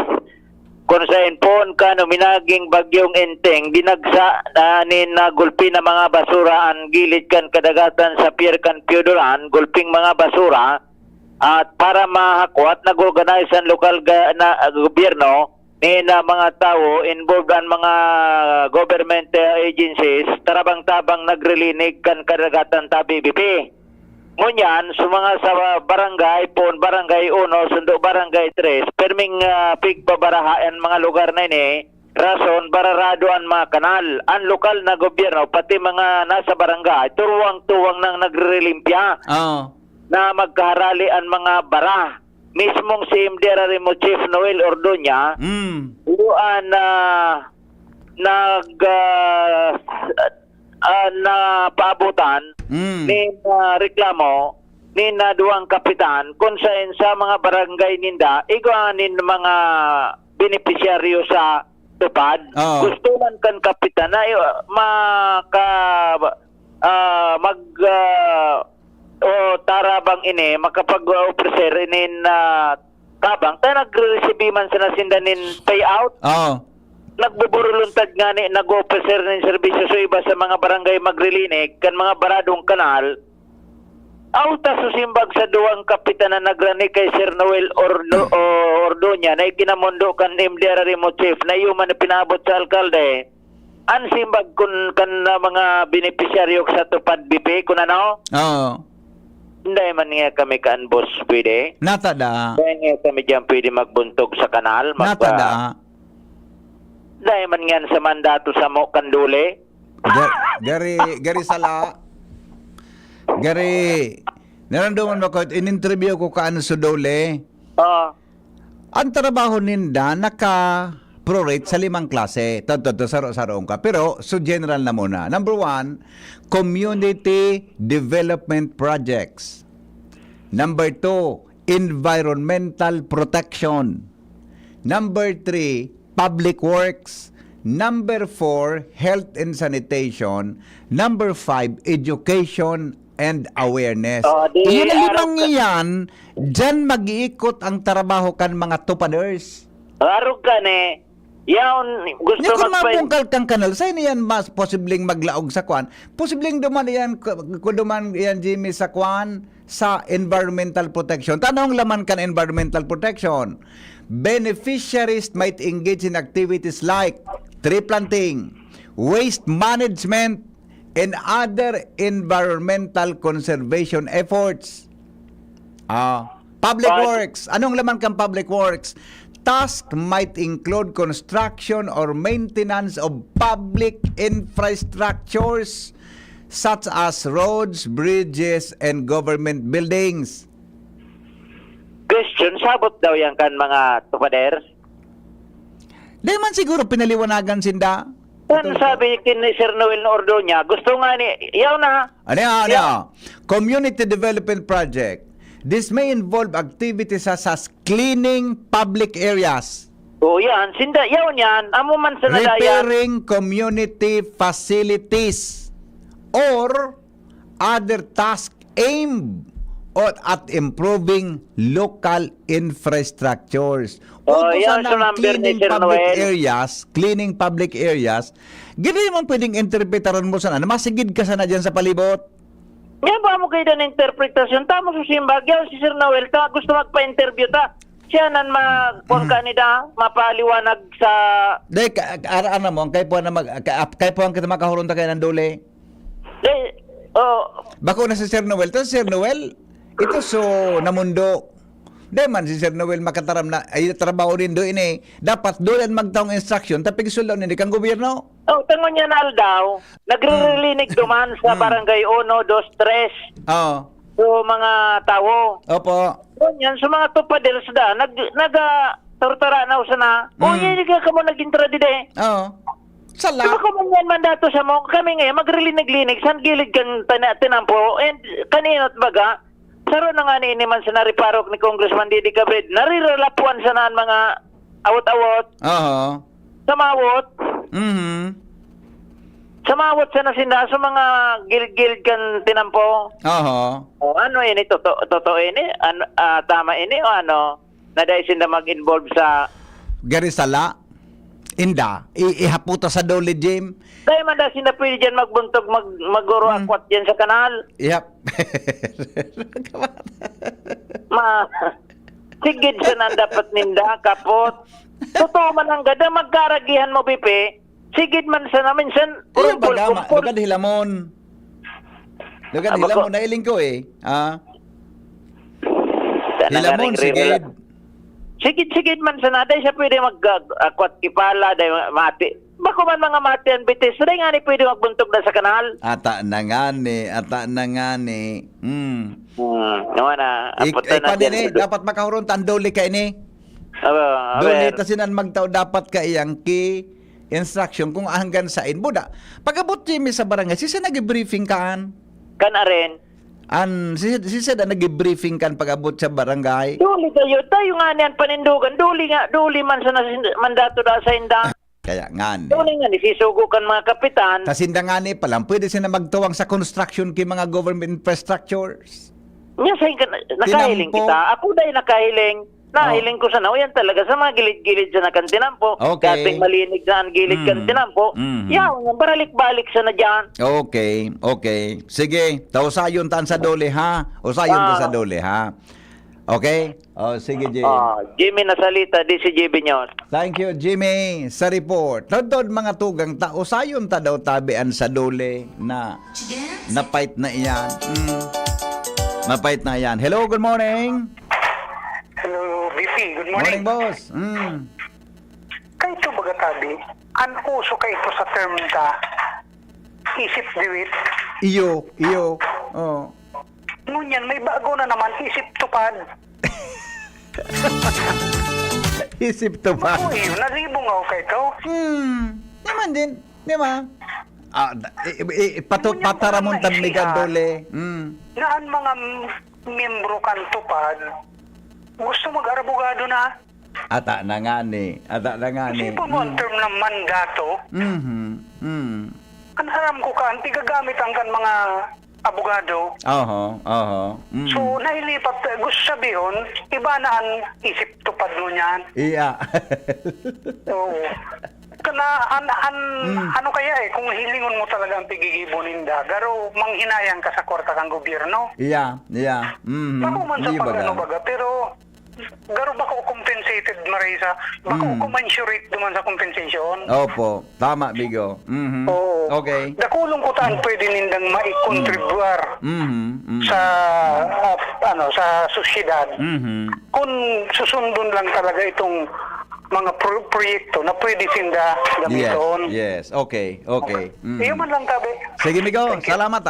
Speaker 8: Kung sa infon ka no minaging bagyong enteng, dinagsa na gulpi na mga basura ang gilid kan kadagatan sa pier kan piudoran, gulping mga basura. At para mahakwat, nag-organize ang lokal gobyerno ni na mga tao involved ang mga government agencies tarabang-tabang nagrilinig kan kadagatan ta BBP. Ngunyan, sa barangay pon, barangay 1, sundo barangay 3, perming pigbabarahaan mga lugar na ini, rason bararado ang mga kanal. Ang lokal na gobyerno, pati mga nasa barangay, turuang-tuwang nang nagrilimpya. Na magkaharali ang mga bara. Mismong si MDRRM mo Chief Noel Ordoña, doon na paabutan ni reklamo ni na duwang kapitan kung sa mga barangay ninda igaanin mga benepisyaryo sa tupad. Gusto man kan kapitan na tarabang ini makapag-officer inin tabang tayo nag-receive man sa nasindanin payout. Nagbuburulontad nga ni nag-officer ng serbisyo sa iba sa mga barangay magrilinig kan mga baradong kanal. Auta susimbag sa duwang kapitan na nagrani kay Sir Noel Ordoña na ikinamundo kan MDRRM mo chief na yuman na pinabot sa alkalde. An simbag kun kan mga benepisyaryo sa tupad BP kun ano? Hindi man nga kami kan boss pwede.
Speaker 3: Natada.
Speaker 8: Hindi nga kami dyan pwede magbuntog sa kanal.
Speaker 3: Natada.
Speaker 8: Dahil man nga sa mandato sa mo kanduli.
Speaker 3: Gary Sala. Gary, naramdaman mo ko, in-interview ko kaano sa dole. Ang trabaho ninda, naka-prorate sa 5 klase. Saro-saroong ka. Pero, so general na muna. Number 1, community development projects. Number 2, environmental protection. Number 3, public works. Number 4, health and sanitation. Number 5, education and awareness. Yung 5 yan, dyan mag-iikot ang trabaho kan mga tupaders.
Speaker 8: Arog ka ne. Yan, gusto
Speaker 3: kung mapungkal kang kanal, sa'yo na yan mas posibleng maglaog sa kwan. Posibleng duman yan, kung duman yan, Jimmy, sa kwan, sa environmental protection. Tanong laman kan environmental protection. Beneficiaries might engage in activities like tree planting, waste management, and other environmental conservation efforts. Public works. Anong laman kang public works? Task might include construction or maintenance of public infrastructures such as roads, bridges, and government buildings.
Speaker 8: Question, sabot daw yan kan mga tupader?
Speaker 3: Di man siguro pinaliwanagan sinda.
Speaker 8: Ano sabi ni Sir Noel Ordoña? Gusto nga ni, yaw na.
Speaker 3: Ano? Community development project. This may involve activities such as cleaning public areas.
Speaker 8: Yan. Sinda, yaw niyan. Amo man sa nadayan.
Speaker 3: Repairing community facilities or other tasks aimed at improving local infrastructures.
Speaker 8: Yan sa number ni Sir Noel.
Speaker 3: Cleaning public areas, gano'n mo pwedeng interpretaran mo sana, masigid ka sana dyan sa palibot.
Speaker 8: Nga ba mo kayo na interpretasyon? Tamo sa simbagyaw si Sir Noel ta gusto magpa-interview ta. Siya nan kung kanida mapaliwanag sa
Speaker 3: Day, ara mo, kay po na kay po ang kita makahurong ta kay ng dole. Bako na si Sir Noel. To Sir Noel, ito so namundo. Day man si Sir Noel makataram na ay trabaho din do ini. Dapat doon magtaong instruction tapig sulod ni kang gobyerno.
Speaker 8: tangon niya na aldaw, nagre-relinig duman sa barangay 1, 2, 3.
Speaker 3: Oo.
Speaker 8: So mga tao.
Speaker 3: Opo.
Speaker 8: Yan, sa mga tupadels da, tortura na usa na. Hindi ka mo nag-intra dide.
Speaker 3: Oo. Sala.
Speaker 8: Diba kung yan mandato sa mo, kami ngayon magrilinig-linig, san gilid kang tinampo, and kanino't baga, saro na nga ni man sa nariparok ni Congressman Didi Cabrid, narirelapuan sa naan mga awot-awot,
Speaker 3: Oo.
Speaker 8: samawot, samawot sa nasinda sa mga gilid-gilid kang tinampo.
Speaker 3: Oo.
Speaker 8: O ano ini, totoo ini, tama ini, o ano, na dahil sinda mag-involve sa
Speaker 3: Gari sala. Inda, ihaputa sa dole, Jim.
Speaker 8: dahil man dahil sinda pwede dyan magbuntog, maguro akwat dyan sa kanal.
Speaker 3: Yep.
Speaker 8: Sigid sa nang dapat ninda, kapot. Totoo man ang gada, magkaragihan mo, Pipe. Sigid man sa namin, san,
Speaker 3: Iyo
Speaker 8: kumpul.
Speaker 3: lugad hilamon. Lugad hilamon, nailing ko eh. Hilamon, sigid.
Speaker 8: Sigid man sa naday, siya pwede mag-akwat kipala, dahil mati. Bako man mga mati ang bitis, dahil nga ni pwede magbuntog na sa kanal.
Speaker 3: Ata na nga ni.
Speaker 8: Naman na, apunta na
Speaker 3: Ipanini, dapat makahuron tan dole ka ini. Dole ta sinan magtaw dapat ka iyang ki instruction kung hanggang sain. Buda, pagabot Jimmy sa barangay, sisa nag-briefing kaan?
Speaker 8: Kana rin.
Speaker 3: Sisa na nag-briefing kan pagabot sa barangay?
Speaker 8: Duli tayo nga niyan panindugan. Duli man sa mandato da sa inda.
Speaker 3: Kaya nga ni.
Speaker 8: Duli nga ni sisugukan mga kapitan.
Speaker 3: Tasinda nga ni palang, pwede sila magtuwang sa construction ki mga government infrastructures.
Speaker 8: Nga sa nakahiling
Speaker 3: Tinampo.
Speaker 8: kita. Ako dahil nakahiling. Nahiling ko sa yan talaga sa mga gilid-gilid sa nakan tinampo.
Speaker 3: Okay.
Speaker 8: Dating malinig sa gilid kan tinampo. Yaw, baralik-balik sa na dyan.
Speaker 3: Okay. Sige, tausayon tan sa dole ha. Usayon ta sa dole ha. Okay? Sige, Jim.
Speaker 8: Jimmy Nasalita, di si JB News.
Speaker 3: Thank you, Jimmy, sa report. Todod mga tugang usayon ta daw tabian sa dole na napait na iyan. Napait na iyan. Hello, good morning.
Speaker 9: Hello, BP. Good
Speaker 3: Morning,
Speaker 9: morning.
Speaker 3: boss.
Speaker 9: Kay ito bagatabi, ang uso kay ito sa term ta, isip diwit.
Speaker 3: Iyo. Oh.
Speaker 9: Ngunyan, may bago na naman, isip tupad.
Speaker 3: Isip to ba?
Speaker 9: Uy, nalibong ako kay ito.
Speaker 3: Naman din. Di ba? Pataramon tabligan dole.
Speaker 9: Naan mga membro kan tupad, gusto mag-arabogado na.
Speaker 3: Ata na nga ni.
Speaker 9: Isipon mo ang term ng mandato. Ang haram ko kan, tigagamit ang kan mga abogado.
Speaker 3: Oho.
Speaker 9: So, nailipat, gusto sabihin, iba na ang isip tupad mo niyan.
Speaker 3: Iya.
Speaker 9: Oo. Ano kaya kung hilingon mo talaga ang pigigibunin da, garo manghinayang ka sa kwarta kang gobyerno.
Speaker 3: Iya.
Speaker 9: Bako man sa pag-ano baga, pero garo bako compensated Marisa, bako commensurate duman sa compensation.
Speaker 3: Opo, tama Bigo.
Speaker 9: Oo.
Speaker 3: Okay.
Speaker 9: Dakulong ko taan pwede nindang maikontribuar sa sa sosyedad. Kung susundon lang talaga itong mga proyekto na pwede sinda gamiton.
Speaker 3: Yes. Okay.
Speaker 9: Iyo man lang tabi.
Speaker 3: Sige, Migo. Salamat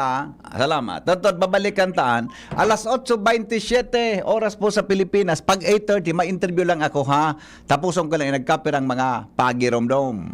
Speaker 3: Salamat. Totoo, babalikan taan. Alas 8:27 oras po sa Pilipinas. Pag 8:30, ma-interview lang ako ha. Tapuson ko lang nagkapirang mga pagiromdom.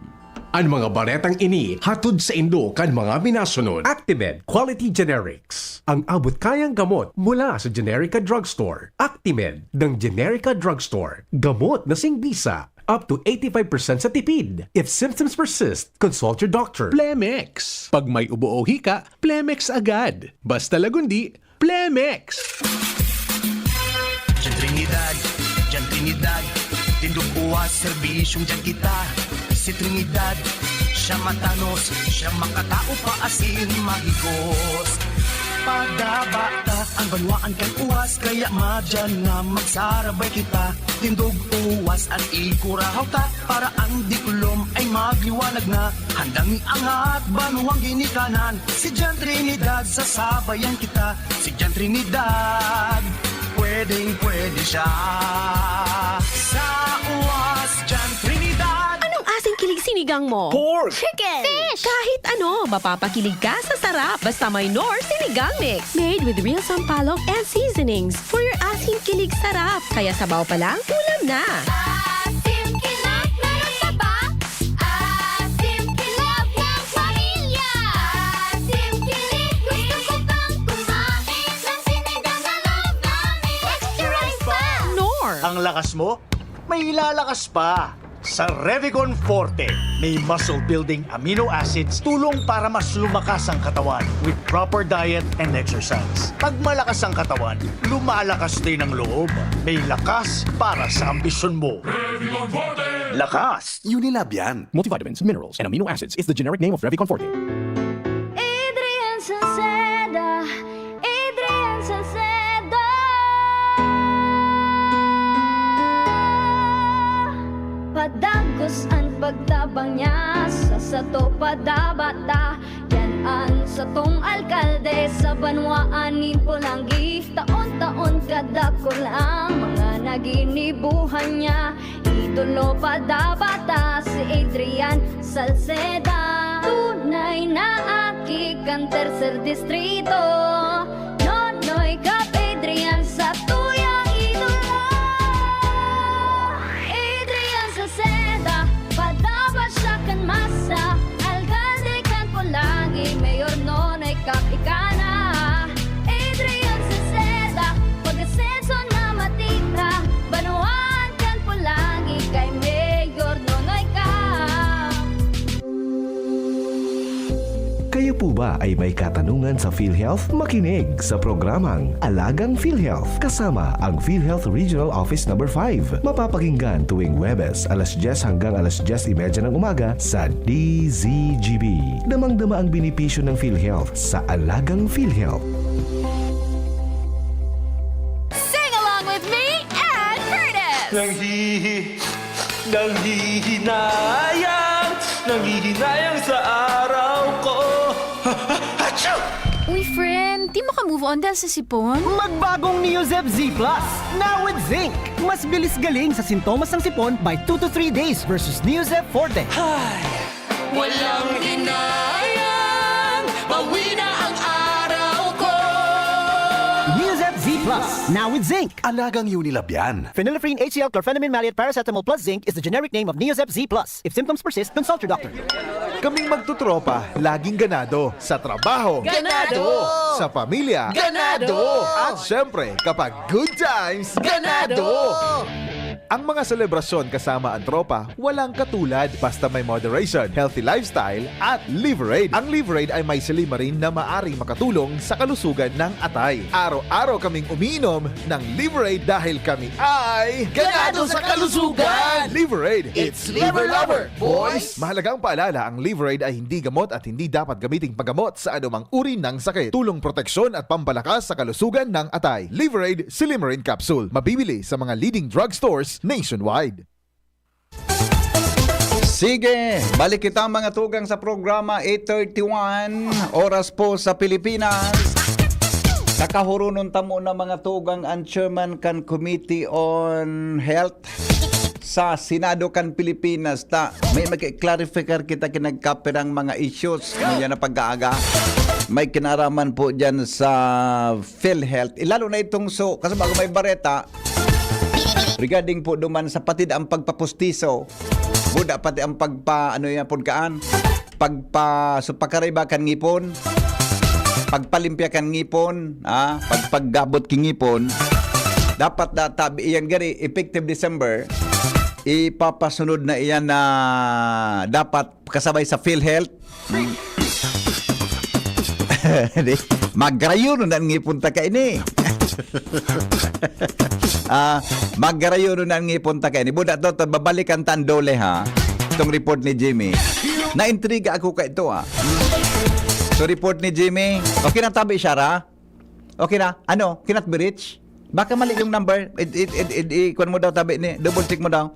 Speaker 1: Ang mga baretang ini hatod sa Indo kan mga minasunod.
Speaker 10: Actimed Quality Generics. Ang abot kayang gamot mula sa Generica Drugstore. Actimed ng Generica Drugstore. Gamot na singbisa. Up to 85% sa tipid. If symptoms persist, consult your doctor.
Speaker 1: Plemex. Pag may ubo o hika, Plemex agad. Basta lagundi, Plemex.
Speaker 11: Diyan Trinidad, tindog uwas, serbisyong diyan kita. Si Trinidad, siya matanos, siya makatao pa asin mahigos. padabata ang banwaan kan uwas kaya madyan nga magsarabay kita tindog uwas at ikurahaw ta para ang dikulom ay magliwanag na handang iangat banuang ginikanan si Jan Trinidad sasabayan kita si Jan Trinidad pwede siya sa uwas Jan Trinidad.
Speaker 12: Anong asing kilig sinigang mo?
Speaker 2: Pork!
Speaker 12: Chicken! Fish! Kahit ano, mapapakilig ka sa sarap. Basta may Knorr Sinigang Mix. Made with real sampalok and seasonings for your asing kilig sarap. Kaya sabaw pa lang, ulam na.
Speaker 13: Asim kinap na nasaba, asim kinap ng pamilya, asim kilig gusto ko pang kumain ng sinigang na love namin. Extra rice pa!
Speaker 12: Knorr!
Speaker 14: Ang lakas mo, may ilalakas pa. Sa Revicon Forte, may muscle-building amino acids tulong para mas lumakas ang katawan with proper diet and exercise. Pag malakas ang katawan, lumalakas din ang loob. May lakas para sa ambisyon mo. Revicon Forte! Lakas!
Speaker 15: Unilab yan. Multivitamins, minerals, and amino acids is the generic name of Revicon Forte.
Speaker 13: Adrian Salceda, Adrian Salceda. Padagos ang pagtabang niya sa sato padabata. Yan ang satong alkalde sa banwaanin Pulangi. Taon-taon kada ko lang mga naginibuhan niya. Idolo padabata si Adrian Salceda. Tunay na aki kan tercer distrito. Nonoy kap Adrian sa tuyang idolo. Adrian Salceda, padabat siya kan masa. Alcalde kan Pulangi, mayor nonoy kap ikana. Adrian Salceda, pag-asenso na matita. Banuan kan Pulangi, kay mayor nonoy kap.
Speaker 16: Kayo po ba ay may katanungan sa PhilHealth? Makinig sa programang Alagang PhilHealth kasama ang PhilHealth Regional Office No. 5. Mapapakinggan tuwing Huwebes alas 10 hanggang alas 10:30 ng umaga sa DZGB. Damang-dama ang benepisyo ng PhilHealth sa Alagang PhilHealth.
Speaker 13: Sing along with me and Curtis!
Speaker 11: Nanghihinayang sa araw ko.
Speaker 13: Uy, friend, di maka-move on dahil sa sipon?
Speaker 2: Magbagong Neozep Z Plus, now with zinc. Mas bilis galing sa sintomas ng sipon by 2 to 3 days versus Neozep Forte.
Speaker 11: Walang inayang, bawi na ang araw ko.
Speaker 2: Neozep Z Plus, now with zinc.
Speaker 15: Alagang Unilab yan.
Speaker 2: Phenylephrine HCl chlorphenamine maleate paracetamol plus zinc is the generic name of Neozep Z Plus. If symptoms persist, consult your doctor.
Speaker 17: Kaming magtutropa, laging ganado. Sa trabaho,
Speaker 11: Ganado!
Speaker 17: Sa pamilya,
Speaker 11: Ganado!
Speaker 17: At syempre, kapag good times,
Speaker 11: Ganado!
Speaker 17: Ang mga selebrasyon kasama ang tropa, walang katulad basta may moderation, healthy lifestyle at Liverade. Ang Liverade ay may silimarin na maaring makatulong sa kalusugan ng atay. Araw-araw kaming umiinom ng Liverade dahil kami ay
Speaker 11: Ganado sa kalusugan!
Speaker 17: Liverade,
Speaker 11: It's Liver Lover, boys!
Speaker 17: Mahalagang paalala, ang Liverade ay hindi gamot at hindi dapat gamiting paggamot sa anumang uri ng sakit. Tulong proteksyon at pampalakas sa kalusugan ng atay. Liverade Silimarin Capsule. Mabibili sa mga leading drugstores nationwide.
Speaker 3: Sige, balik kita mga tugang sa programa 8:31 oras po sa Pilipinas. Nakahurunon tamo na mga tugang ang chairman kan Committee on Health sa Senado kan Pilipinas. May mag-clarify kita kinagkapirang mga issues niya na pag-aaga. May kinaraman po dyan sa PhilHealth. Lalo na itong kasi bago may bareta regarding po duman sa patid ang pagpapustiso. Buda pati ang pagpakariba kan ngipon. Pagpalimpya kan ngipon, pagpaggabot king ngipon. Dapat tabi iyan gari effective December. Ipapasunod na iyan na dapat kasabay sa PhilHealth. Magrayon na ngipon ta ka ini. Magrayon na ngipon ta ka ini. Buda to babalikan tandole ha. Itong report ni Jimmy. Naintriga ako ka ito ha. So report ni Jimmy. Okay na tabi siya ra? Okay na? Ano? Cannot be reached? Baka mali yung number. Kuan mo daw tabi ni. Double check mo daw.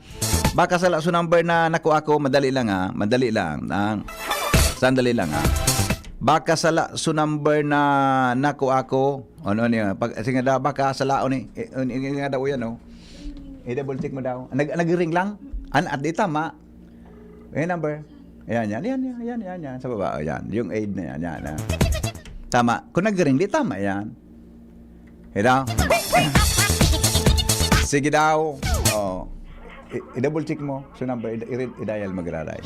Speaker 3: Baka sala so number na naku ako. Madali lang ha. Madali lang. Sandali lang ha. Baka sala so number na naku ako. Ano niya? Sige daw baka sala ni. Nga daw yan oh. I-double check mo daw. Nag-ring lang. At di tama. Number. Yan. Sa baba. Yan. Yung aid na yan. Tama. Kung nag-ring, di tama yan. Daw. Sige daw. Oh. I-double check mo. So number, i-dial magraray.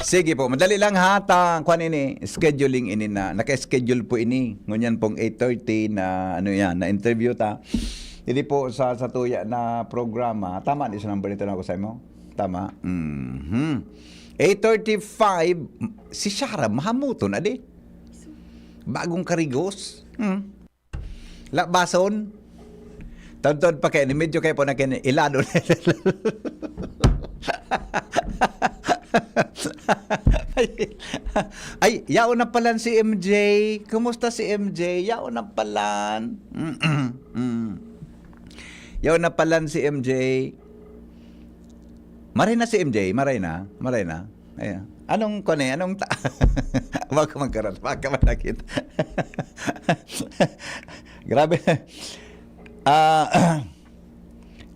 Speaker 3: Sige po. Madali lang ha. Kuan ini. Scheduling ini na. Naka-schedule po ini. Ngunyan pong 8:30 na ano yan. Na interview ta. Hindi po sa tuya na programa. Tama di sa number nito na ako sa mo? Tama. 8:35. Si Shara, mahamuto na di. Bagong karigos. Bason. Taon-taon pa kayo. Medyo kayo po na kayo. Ilado na. Ay, yaon na palan si MJ. Kumusta si MJ? Yaon na palan. Yaon na palan si MJ. Maray na si MJ. Maray na. Ayan. Anong kone? Wag ka magkaroon. Wag ka manakit. Grabe.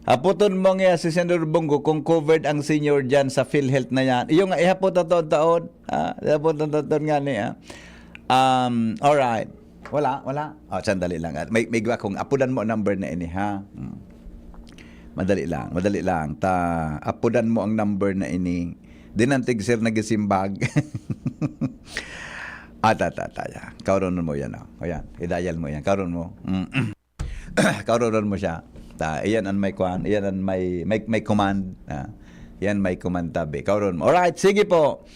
Speaker 3: Haputon mo nga si Senador Bongo kung covered ang senior dyan sa PhilHealth na yan. Yung ihapot na taon. Ihapot na taon nga niya. Alright. Wala. Sandali lang. May gawa kong apudan mo number na ini ha. Madali lang. Apudan mo ang number na ini. Dinantig sir nagisimbag. Taya. Kauron mo yan. Ayan. I-dial mo yan. Kauron mo. Kauron mo siya. Iyan ang may kwan. Iyan ang may command. Yan may command tabi. Kauron mo. Alright. Sige po.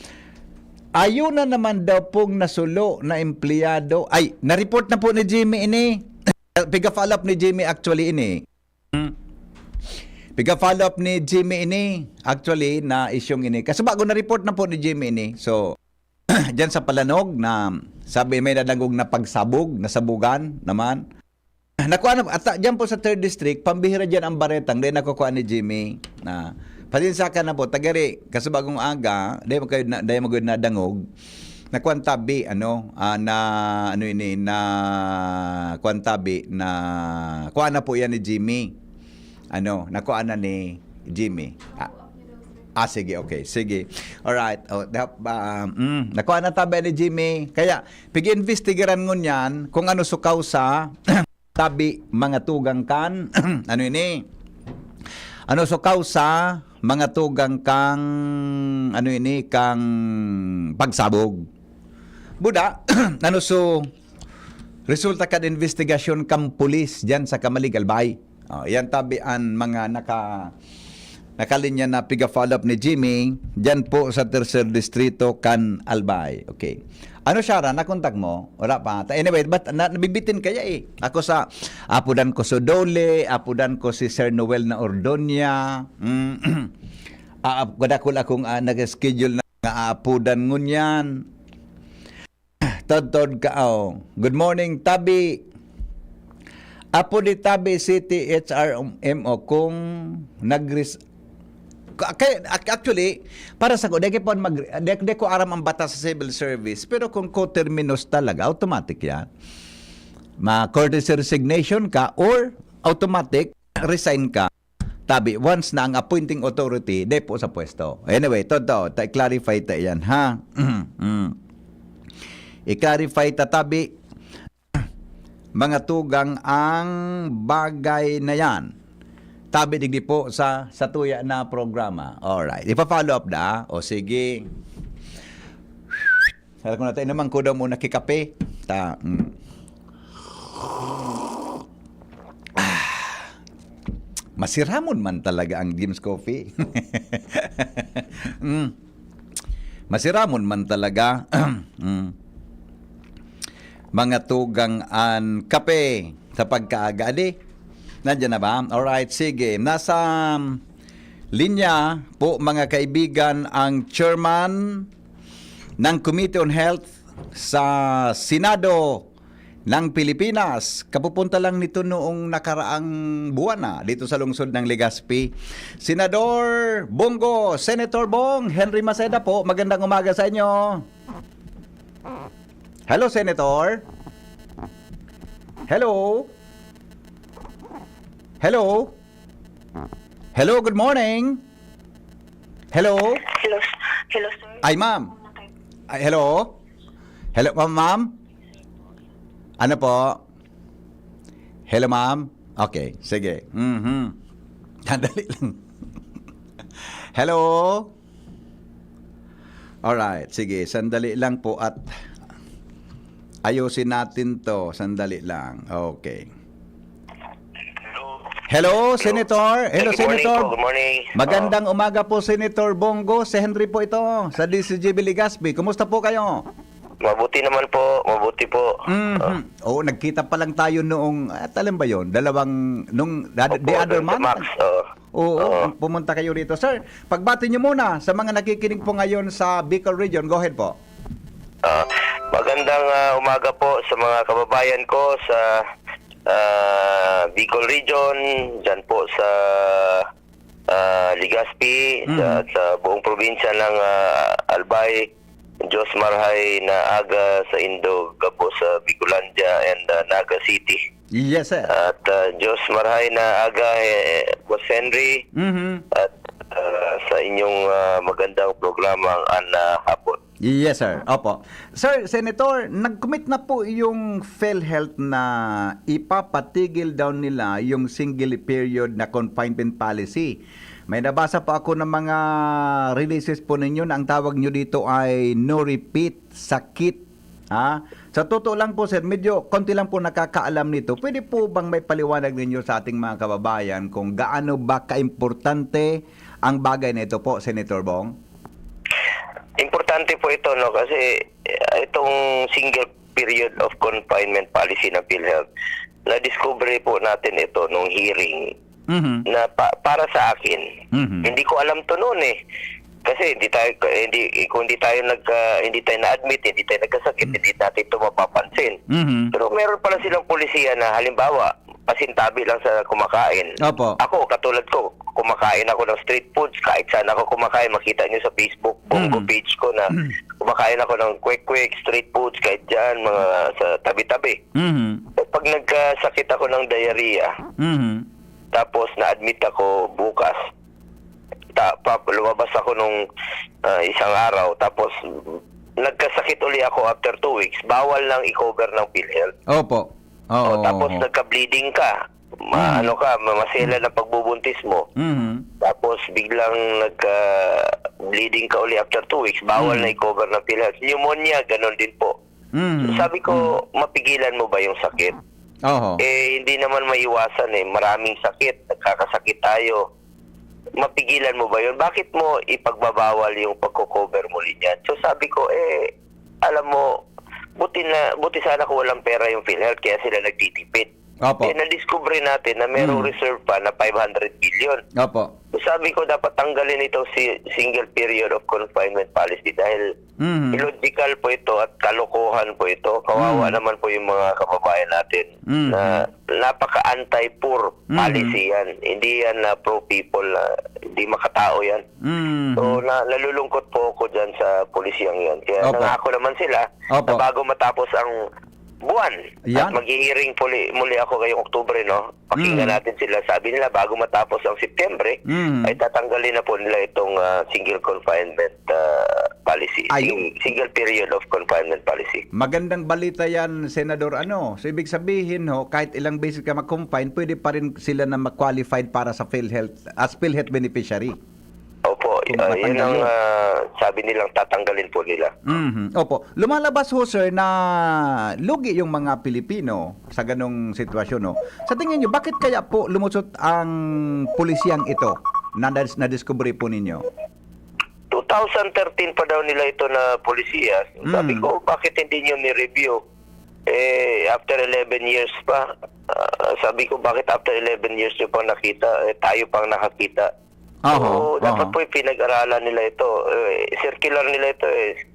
Speaker 3: Ayun na naman daw pong nasulo na empleyado. Ay, na-report na po ni Jimmy ini. Piga-follow up ni Jimmy actually ini. Piga-follow up ni Jimmy ini. Actually, na isyong ini. Kasi bago na-report na po ni Jimmy ini. So, dyan sa Palanog na sabi may nadangog na pagsabog, nasabugan naman. Nakuha na, at dyan po sa 3rd District, pambihira dyan ang baretang. Dahil nakukuha ni Jimmy na patinsakan na po, tagari, kasi bagong aga, dahil magod na dangog, na kwantabi, kuha na po yan ni Jimmy. Nakuha na ni Jimmy. Sige, okay. Sige. Alright. Nakuha na tabi ni Jimmy. Kaya, pig-investigaran ngun yan kung ano sukaw sa tabi mga tugang kan. Ano sukaw sa mga tugang kang kang pagsabog. Buda, resulta kan investigasyon kang pulis dyan sa Kamaligalbay. Yan tabian mga nakalinya na piga-follow up ni Jimmy dyan po sa 3rd Distrito kan Albay. Okay. Ano siya nakontak mo? Wala pa. Anyway, but nabibitin kaya eh. Ako sa apudan ko Sodole, apudan ko si Sir Noel na Ordonia. Kadakol akong nag-schedule na apudan ngunyan. Tod ka Good morning, Tabi. Apo di Tabi City HRMO kung actually, para sa ko, di ko aram ang batas sa civil service, pero kung co-terminus talaga, automatic yan. Ma-courtesy resignation ka or automatic resign ka. Tabi, once na ang appointing authority, di po sa pwesto. Anyway, clarify ta yan, ha? I-clarify ta, Tabi, mga tugang ang bagay na yan. Tabi digdi po sa tuya na programa. Alright. Ipa-follow up na. O sige. Sabi ko natin naman ko daw muna kikape. Masiramon man talaga ang Jim's Coffee. Masiramon man talaga. Mga tugang an kape sa pagkaaga. Nandiyan na ba? Alright, sige. Nasa linya po mga kaibigan ang chairman ng Committee on Health sa Senado ng Pilipinas. Kapupunta lang nito noong nakaraang buwan na dito sa lungsod ng Legazpi. Senador Bongo, Senator Bong, Henry Maceda po, magandang umaga sa inyo. Hello, Senator. Hello. Hello. Hello, good morning. Hello.
Speaker 18: Hello, hello sir.
Speaker 3: Ay, ma'am. Ay, hello. Hello, ma'am. Ano po? Hello, ma'am. Okay, sige. Sandali lang. Hello. Alright, sige. Sandali lang po at ayusin natin to. Sandali lang. Okay. Hello, Senator. Hello,
Speaker 5: Good morning
Speaker 3: Senator.
Speaker 5: po, good morning.
Speaker 3: Magandang umaga po, Senator Bongo. Si Henry po ito sa DCGB Legazpi. Kumusta po kayo?
Speaker 5: Mabuti naman po, mabuti po.
Speaker 3: Oo, nagkita pa lang tayo noong, alam ba yon? The other month?
Speaker 5: Max,
Speaker 3: Oo, pumunta kayo rito. Sir, pagbati niyo muna sa mga nakikinig po ngayon sa Bicol Region. Go ahead po.
Speaker 5: Magandang umaga po sa mga kababayan ko sa Bicol Region, dyan po sa Legazpi, sa buong probinsya ng Albay. Diyos Marhay na aga sa Indog po sa Bicolandia and Naga City.
Speaker 3: Yes, sir.
Speaker 5: At Diyos Marhay na aga Boss Henry at sa inyong magandang programang hapon.
Speaker 3: Yes, sir. Opo. Sir, Senator, nag-commit na po yung PhilHealth na ipapatigil daw nila yung single period na confinement policy. May nabasa po ako ng mga releases po ninyo na ang tawag nyo dito ay no repeat sakit. Sa totoo lang po, sir, medyo konti lang po nakakaalam nito. Pwede po bang may paliwanag ninyo sa ating mga kababayan kung gaano ba kaimportante ang bagay na ito po, Senator Bong?
Speaker 5: Importante po ito, no, kasi itong single period of confinement policy ng PhilHealth, na-discover po natin ito nung hearing na para sa akin. Hindi ko alam to noon eh. Kasi hindi tayo na-admit, hindi tayo nagkasakit, hindi natin ito mapapansin. Pero meron pala silang polisiya na halimbawa, pasintabi lang sa kumakain.
Speaker 3: Opo.
Speaker 5: Ako, katulad ko, kumakain ako ng street foods, kahit saan ako kumakain, makita nyo sa Facebook, Bongo page ko na kumakain ako ng quick street foods, kahit dyan, mga sa tabi-tabi. Pag nagkasakit ako ng diarrhea, tapos na-admit ako bukas, lumabas ako nung isang araw, tapos nagkasakit uli ako after 2 weeks, bawal lang i-cover ng PhilHealth.
Speaker 3: Opo.
Speaker 5: Tapos nagka-bleeding ka, masela na pagbubuntis mo, tapos biglang nagka-bleeding ka uli after 2 weeks, bawal na i-cover ng PhilHealth. Pneumonia, ganun din po. Sabi ko, mapigilan mo ba yung sakit? Hindi naman maiwasan eh. Maraming sakit. Nagkakasakit tayo. Mapigilan mo ba yun? Bakit mo ipagbabawal yung pagko-cover muli niyan? So sabi ko, alam mo, buti sana kung walang pera yung PhilHealth kaya sila nagtitipid. Na-discover natin na merong reserve pa na 500 billion. So sabi ko, dapat tanggalin itong single period of confinement policy dahil illogical po ito at kalokohan po ito. Kawawa naman po yung mga kababayan natin na napaka-anti-poor policy yan. Hindi yan na pro-people, hindi makatao yan. So nalulungkot po ako dyan sa pulisyang yan. Kaya nangako naman sila na bago matapos ang buwan. At mag-hearing muli ako ngayong Oktubre, no? Pakinggan natin sila. Sabi nila, bago matapos ang Septembre, ay tatanggalin na po nila itong single confinement policy. Single period of confinement policy.
Speaker 3: Magandang balita yan, Senador. So, ibig sabihin, kahit ilang beses ka mag-confine, pwede pa rin sila na mag-qualified para sa PhilHealth, as PhilHealth beneficiary.
Speaker 5: Opo, yun ang sabi nilang tatanggalin po nila.
Speaker 3: Opo. Lumalabas ho, sir, na lugi yung mga Pilipino sa ganong sitwasyon. No? Sa tingin nyo, bakit kaya po lumusot ang pulisyang ito na na-discovery po ninyo?
Speaker 5: 2013 pa daw nila ito na polisiya. Sabi ko, bakit hindi nyo ni-review? After 11 years pa. Sabi ko, bakit after 11 years nyo pang nakita? Tayo pang nakakita.
Speaker 3: Oho,
Speaker 5: dapat po pinag-aralan nila ito. Circular nila ito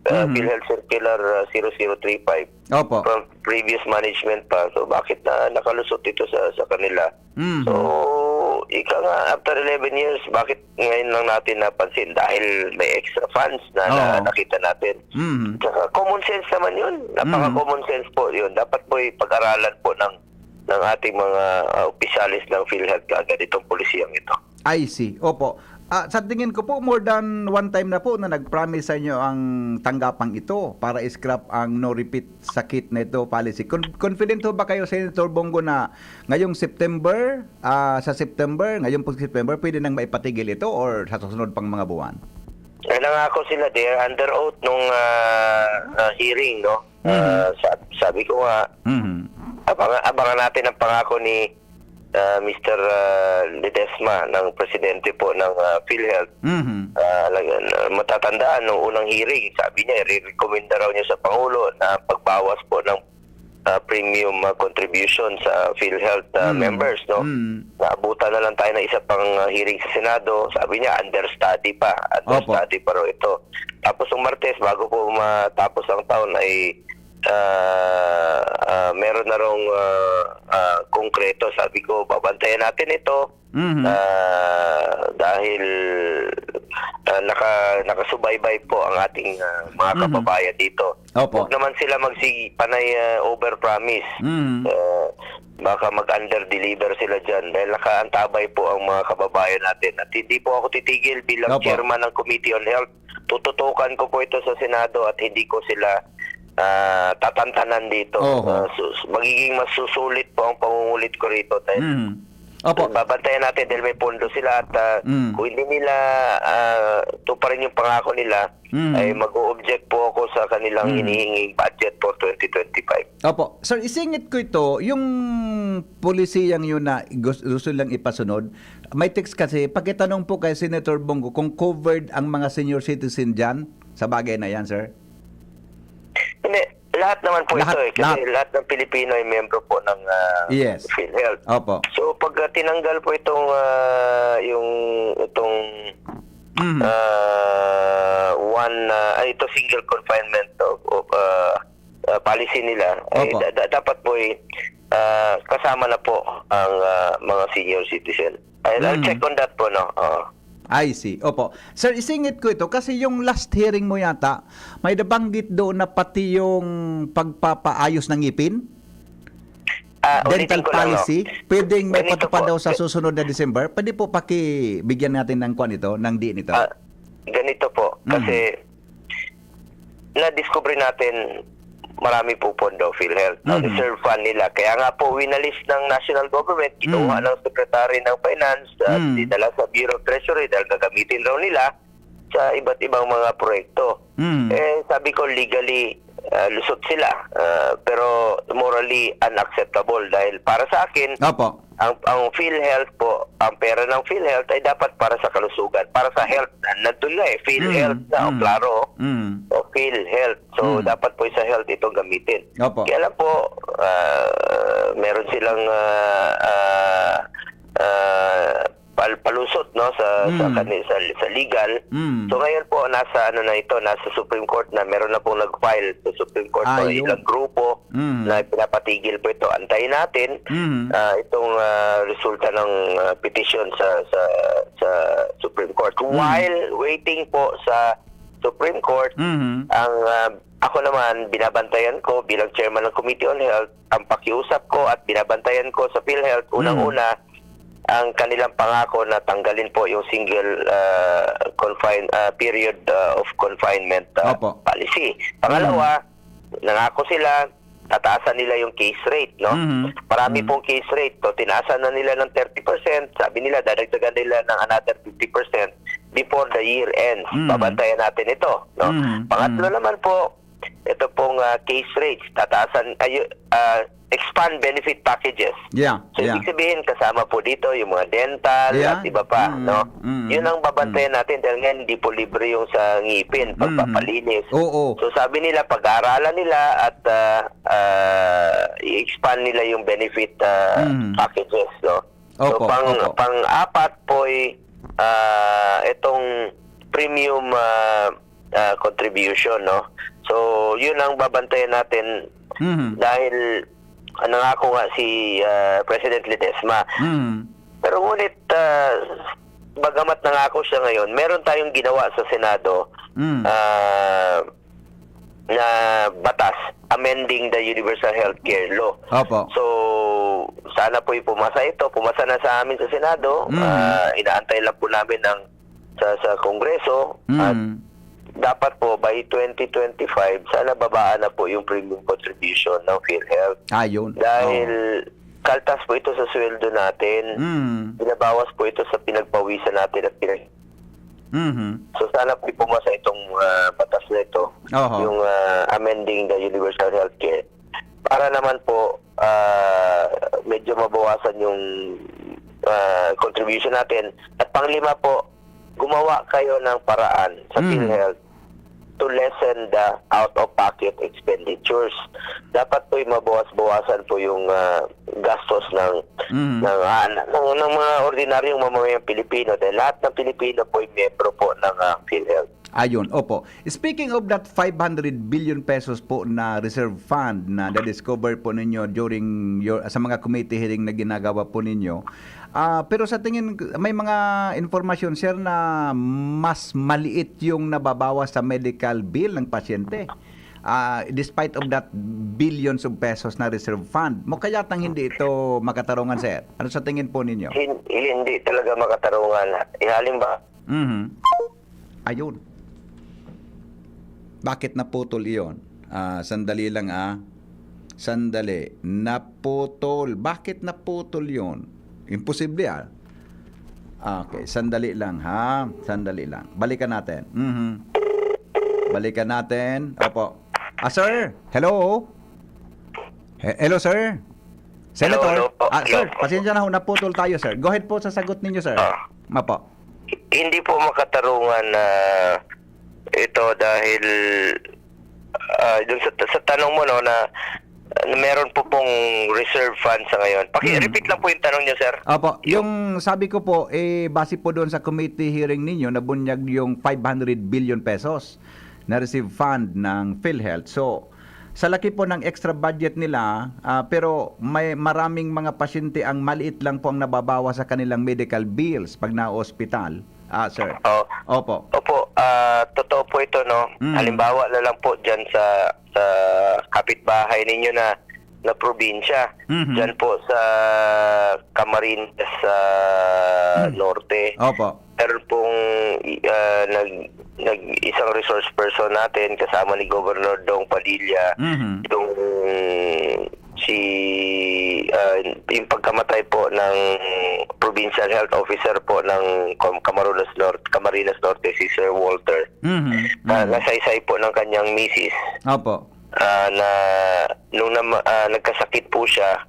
Speaker 5: PhilHealth Circular 0035
Speaker 3: Opo.
Speaker 5: from previous management pa. So bakit na nakalusot ito sa kanila? So ika nga after 11 years, bakit ngayon lang natin napansin? Dahil may extra funds na nakita natin. Saka common sense naman yun. Napaka-common sense po yun. Dapat po pag-aralan po ng ating mga opisyalis ng PhilHealth kaagad itong polisiyang ito.
Speaker 3: I see. Opo. Sa tingin ko po, more than one time na po na nag-promise sa inyo ang tanggapang ito para i-scrap ang no-repeat sakit na ito policy. Confident ho ba kayo, Senator Bongo, na ngayong September, ngayong September, pwede nang maipatigil ito or sa susunod pang mga buwan?
Speaker 5: Nangako sila there under oath nung hearing, no? Sabi ko nga, abangan natin ang pangako ni Mr. Ledesma ng presidente po ng PhilHealth. Matatandaan nung unang hearing, sabi niya, i-recommenda raw niya sa Pangulo na pagbawas po ng premium contribution sa PhilHealth members, no? Naabutan na lang tayo ng isa pang hearing sa Senado. Sabi niya, understudy pa raw ito. Tapos ng Martes, bago po matapos ang taon, ay meron na rong konkreto. Sabi ko, babantayan natin ito dahil nakasubaybay po ang ating mga kababayan dito. Huwag naman sila panay over-promise. Baka mag-under-deliver sila dyan dahil nakaantabay po ang mga kababayan natin. At hindi po ako titigil bilang chairman ng Committee on Health. Tututukan ko po ito sa Senado at hindi ko sila tatantanan dito. Magiging mas susulit po ang pangungulit ko rito dahil babantayan natin dahil may pondo sila at kung hindi nila tuparin yung pangako nila ay mag-o-object po ako sa kanilang hinihinging budget for 2025.
Speaker 3: Opo. Sir, isingit ko ito, yung polisiyang yun na gusto lang ipasunod, may text kasi, pakitanong po kay Senator Bongo kung covered ang mga senior citizen dyan sa bagay na yan, sir?
Speaker 5: Hindi, lahat naman po ito kasi lahat ng Pilipino ay membro po ng PhilHealth.
Speaker 3: Opo.
Speaker 5: So pag tinanggal po itong ito single confinement of policy nila, ay dapat po kasama na po ang mga senior citizen. I'll check on that po, no.
Speaker 3: I see. Opo. Sir, isingit ko ito kasi yung last hearing mo yata, may nabanggit doon na pati yung pagpapaayos ng ngipin? Dental policy, pwedeng may patupad daw sa susunod na December. Pwede po pakibigyan natin ng kuan ito, ng diin ito?
Speaker 5: Ganito po, kasi na-discover natin marami po pondo PhilHealth. Reserve fund nila. Kaya nga po winalis ng national government, kinuha ng Secretary ng Finance, dinala sa Bureau of Treasury dahil gagamitin raw nila sa iba't ibang mga proyekto. Sabi ko legally lusot sila, pero morally unacceptable dahil para sa akin, ang PhilHealth po, ang pera ng PhilHealth ay dapat para sa kalusugan, para sa health. Nandun nga PhilHealth na, klaro. O PhilHealth. So, dapat po sa health itong gamitin. Kaya lang po, meron silang palusot, no, sa legal. So ngayon po nasa nasa Supreme Court na, meron na pong nag-file sa Supreme Court po ilang grupo na pinapatigil po ito. Antayin natin itong resulta ng petition sa Supreme Court. While waiting po sa Supreme Court, ang ako naman binabantayan ko bilang chairman ng Committee on Health, ang pakiusap ko at binabantayan ko sa PhilHealth unang-una ang kanilang pangako na tanggalin po yung single period of confinement policy. Pangalawa, nangako sila tataasan nila yung case rate, no? Marami pong case rate, to tinaasan na nila ng 30%, sabi nila dadagdagan nila ng another 50% before the year ends. Babantayan natin ito, no? Pangatlo naman po, ito pong case rates, tataasan expand benefit packages. So ibig sabihin kasama po dito yung mga dental at iba pa, no? Yun ang babantayan natin dahil ngayon hindi po libre yung sa ngipin, pagpapalinis. So sabi nila pag-aaralan nila at i-expand nila yung benefit packages, no? So pang-apat po ay itong premium contribution, no? So, yun ang babantayan natin dahil nangako nga si President Ledesma. Pero ngunit, bagamat nangako siya ngayon, meron tayong ginawa sa Senado na batas amending the Universal Healthcare Law.
Speaker 3: Opo.
Speaker 5: So, sana po pumasa ito. Pumasa na sa amin sa Senado. Inaantay lang po namin sa Kongreso. At dapat po by 2025, sana babaan na po yung premium contribution ng PhilHealth.
Speaker 3: Ayun.
Speaker 5: Dahil kaltas po ito sa sweldo natin. Binabawas po ito sa pinagpawisan natin at So sana po pumasa itong batas na ito, yung amending the Universal Healthcare, para naman po medyo mabawasan yung contribution natin. At panglima po, gumawa kayo ng paraan sa PhilHealth to lessen the out-of-pocket expenditures. Dapat po mabawas-bawasan po yung gastos ng mga ordinaryong mamamayang Pilipino, dahil lahat ng Pilipino po ay membro po ng PhilHealth.
Speaker 3: Ayun, opo. Speaking of that 500 billion pesos po na reserve fund na na-discover po ninyo during sa mga committee hearing na ginagawa po ninyo, pero sa tingin, may mga informasyon, sir, na mas maliit yung nababawas sa medical bill ng pasyente. Despite of that billions of pesos na reserve fund. Mukha yatang hindi ito makatarungan, sir. Ano sa tingin po ninyo?
Speaker 5: Hindi talaga makatarungan. Halimbawa.
Speaker 3: Ayun. Bakit naputol iyon? Sandali lang Sandali. Naputol. Bakit naputol yon? Imposible Okay, sandali lang Sandali lang. Balikan natin. Balikan natin. Opo. Sir. Hello. Hello, sir. Senator. Sir, pasensya na ho, naputol tayo, sir. Go ahead po sa sagot ninyo, sir. Mapo.
Speaker 5: Hindi po makatarungan ito dahil dun sa tanong mo, no, na meron po pong reserve fund sa ngayon. Paki-repeat lang po yung tanong niyo, sir.
Speaker 3: Opo, yung sabi ko po, base po doon sa committee hearing ninyo, nabunyag yung 500 billion pesos na receive fund ng PhilHealth. So, sa laki po ng extra budget nila, pero may maraming mga pasyente ang maliit lang po ang nababawa sa kanilang medical bills pag na-hospital. Sir. Opo.
Speaker 5: Opo, totoo po ito, no? Halimbawa na lang po dyan sa kapitbahay ninyo na probinsya. Dyan po sa Camarines sa Norte.
Speaker 3: Opo.
Speaker 5: Meron pong isang resource person natin kasama ni Governor Dong Padilla, yung yung pagkamatay po ng Provincial Health Officer po ng Camarines Norte, si Sir Walter. Nasaysay po ng kanyang misis.
Speaker 3: Opo.
Speaker 5: Na nung nagkasakit po siya,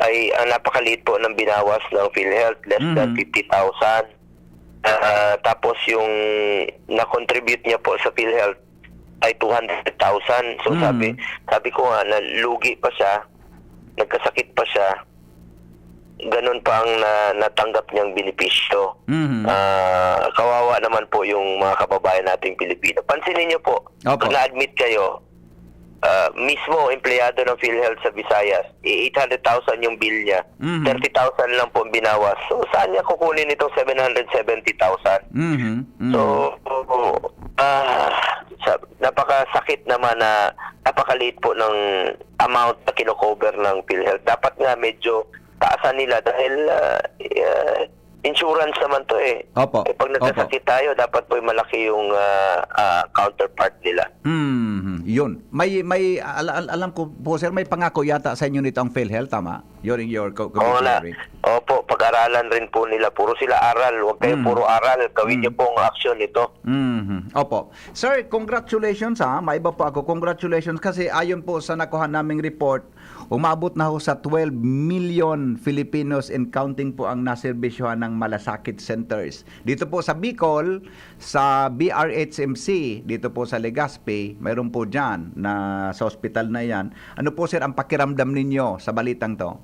Speaker 5: ay ang napakaliit po ng binawas ng PhilHealth, less than 50,000. Tapos yung na-contribute niya po sa PhilHealth ay 200,000. So sabi ko nga, nalugi pa siya, nagkasakit pa siya, ganun pa ang natanggap niyang benepisyo. Kawawa naman po yung mga kababayan nating Pilipino. Pansinin niyo po, kung na-admit kayo, mismo empleyado ng PhilHealth sa Visayas, 800,000 yung bill niya, 30,000 lang po ang binawas. So saan niya kukunin itong 770,000? So napakasakit naman na napakaliit po ng amount na kino-cover ng PhilHealth. Dapat nga medyo taasan nila dahil insurance naman to
Speaker 3: Opo.
Speaker 5: Pag nagkasakit tayo, dapat po malaki yung counterpart nila.
Speaker 3: Yun. May alam ko po, sir, may pangako yata sa inyo nito ang PhilHealth, tama? During your committee.
Speaker 5: Opo, pag-aralan rin po nila. Puro sila aral. Huwag kayo puro aral. Gawin niyo pong aksyon ito.
Speaker 3: Opo. Sir, congratulations May iba po ako. Congratulations kasi ayon po sa nakuha naming report, umabot na ho sa 12 million Filipinos and counting po ang naserbisyohan ng malasakit centers. Dito po sa Bicol, sa BRHMC, dito po sa Legazpi, mayroon po dyan na sa hospital na yan. Ano po, sir, ang pakiramdam ninyo sa balitang to?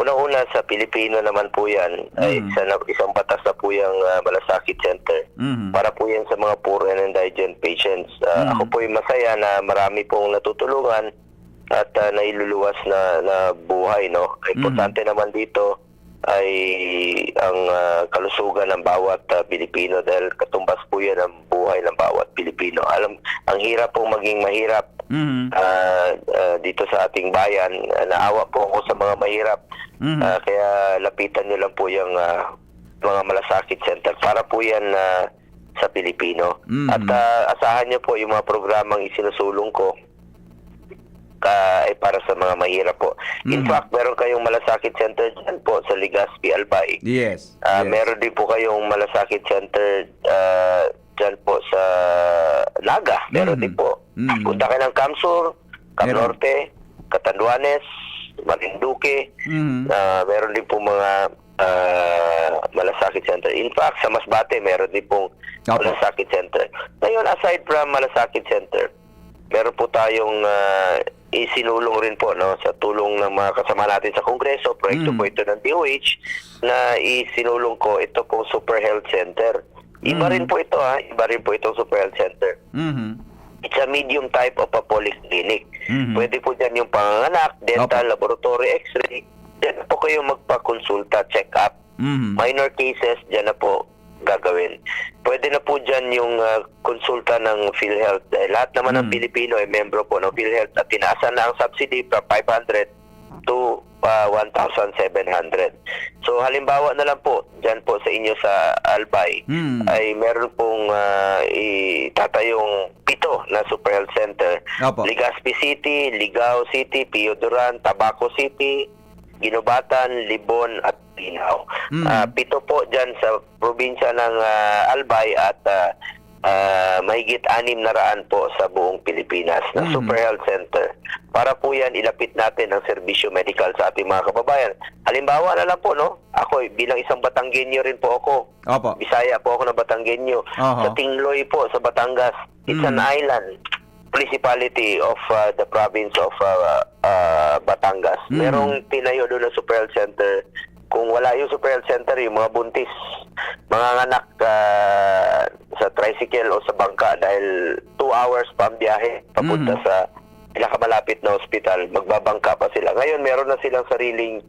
Speaker 5: Una-una sa Pilipino naman po yan, ay isang batas na po yung Malasakit Center para po yan sa mga poor and indigent patients. Ako po yung masaya na marami pong natutulungan at nailuluwas na buhay. No? Importante naman dito ay ang kalusugan ng bawat Pilipino dahil katumbas po yan ang buhay ng bawat Pilipino. Ang hirap pong maging mahirap dito sa ating bayan. Naawa po ako sa mga mahirap. Kaya lapitan nyo lang po yung mga Malasakit Center para po yan sa Pilipino. At asahan nyo po yung mga programang isinusulong ko ay para sa mga mahirap po. In fact, meron kayong Malasakit Center dyan po sa Legazpi, Albay.
Speaker 3: Yes.
Speaker 5: Meron din po kayong Malasakit Center dyan po sa Naga. Meron din po. Punta kayo ng Camsur, Camnorte, Catanduanes, Marinduque. Meron din po mga Malasakit Center. In fact, sa Masbate, meron din pong Malasakit Center. Ngayon, aside from Malasakit Center, meron po tayong isinulong rin po sa tulong ng mga kasama natin sa Kongreso. Proyekto po ito ng DOH na isinulong ko ito pong Super Health Center. Iba rin po ito iba rin po itong Super Health Center. It's a medium type of a polyclinic. Pwede po dyan yung panganganak, dental, laboratory, x-ray. Dyan po kayo magpa-consulta, check-up. Minor cases, dyan na po gagawin. Pwede na po dyan yung konsulta ng PhilHealth. Lahat naman ng Pilipino ay membro po ng PhilHealth at tinaasan na ang subsidy from 500 to 1,700. So halimbawa na lang po, dyan po sa inyo sa Albay, ay meron pong itatayong 7 na Super Health Center. Legazpi City, Ligao City, Pio Duran, Tabaco City, Ginubatan, Libon at Linaw. 7 po dyan sa probinsya ng Albay at mahigit 600 po sa buong Pilipinas na Super Health Center. Para po yan, ilapit natin ang serbisyo medical sa ating mga kababayan. Halimbawa na lang po, ako bilang isang Batanggenyo rin po ako. Bisaya po ako na Batanggenyo. Sa Tingloy po, sa Batangas. It's an island municipality of the province of Batangas. Merong tinayo doon na Super Health Center. Kung wala yung Super Health Center, yung mga buntis, mga anak sa tricycle o sa bangka dahil 2 hours pa ang biyahe papunta sa pinakamalapit na hospital, magbabangka pa sila. Ngayon, meron na silang sariling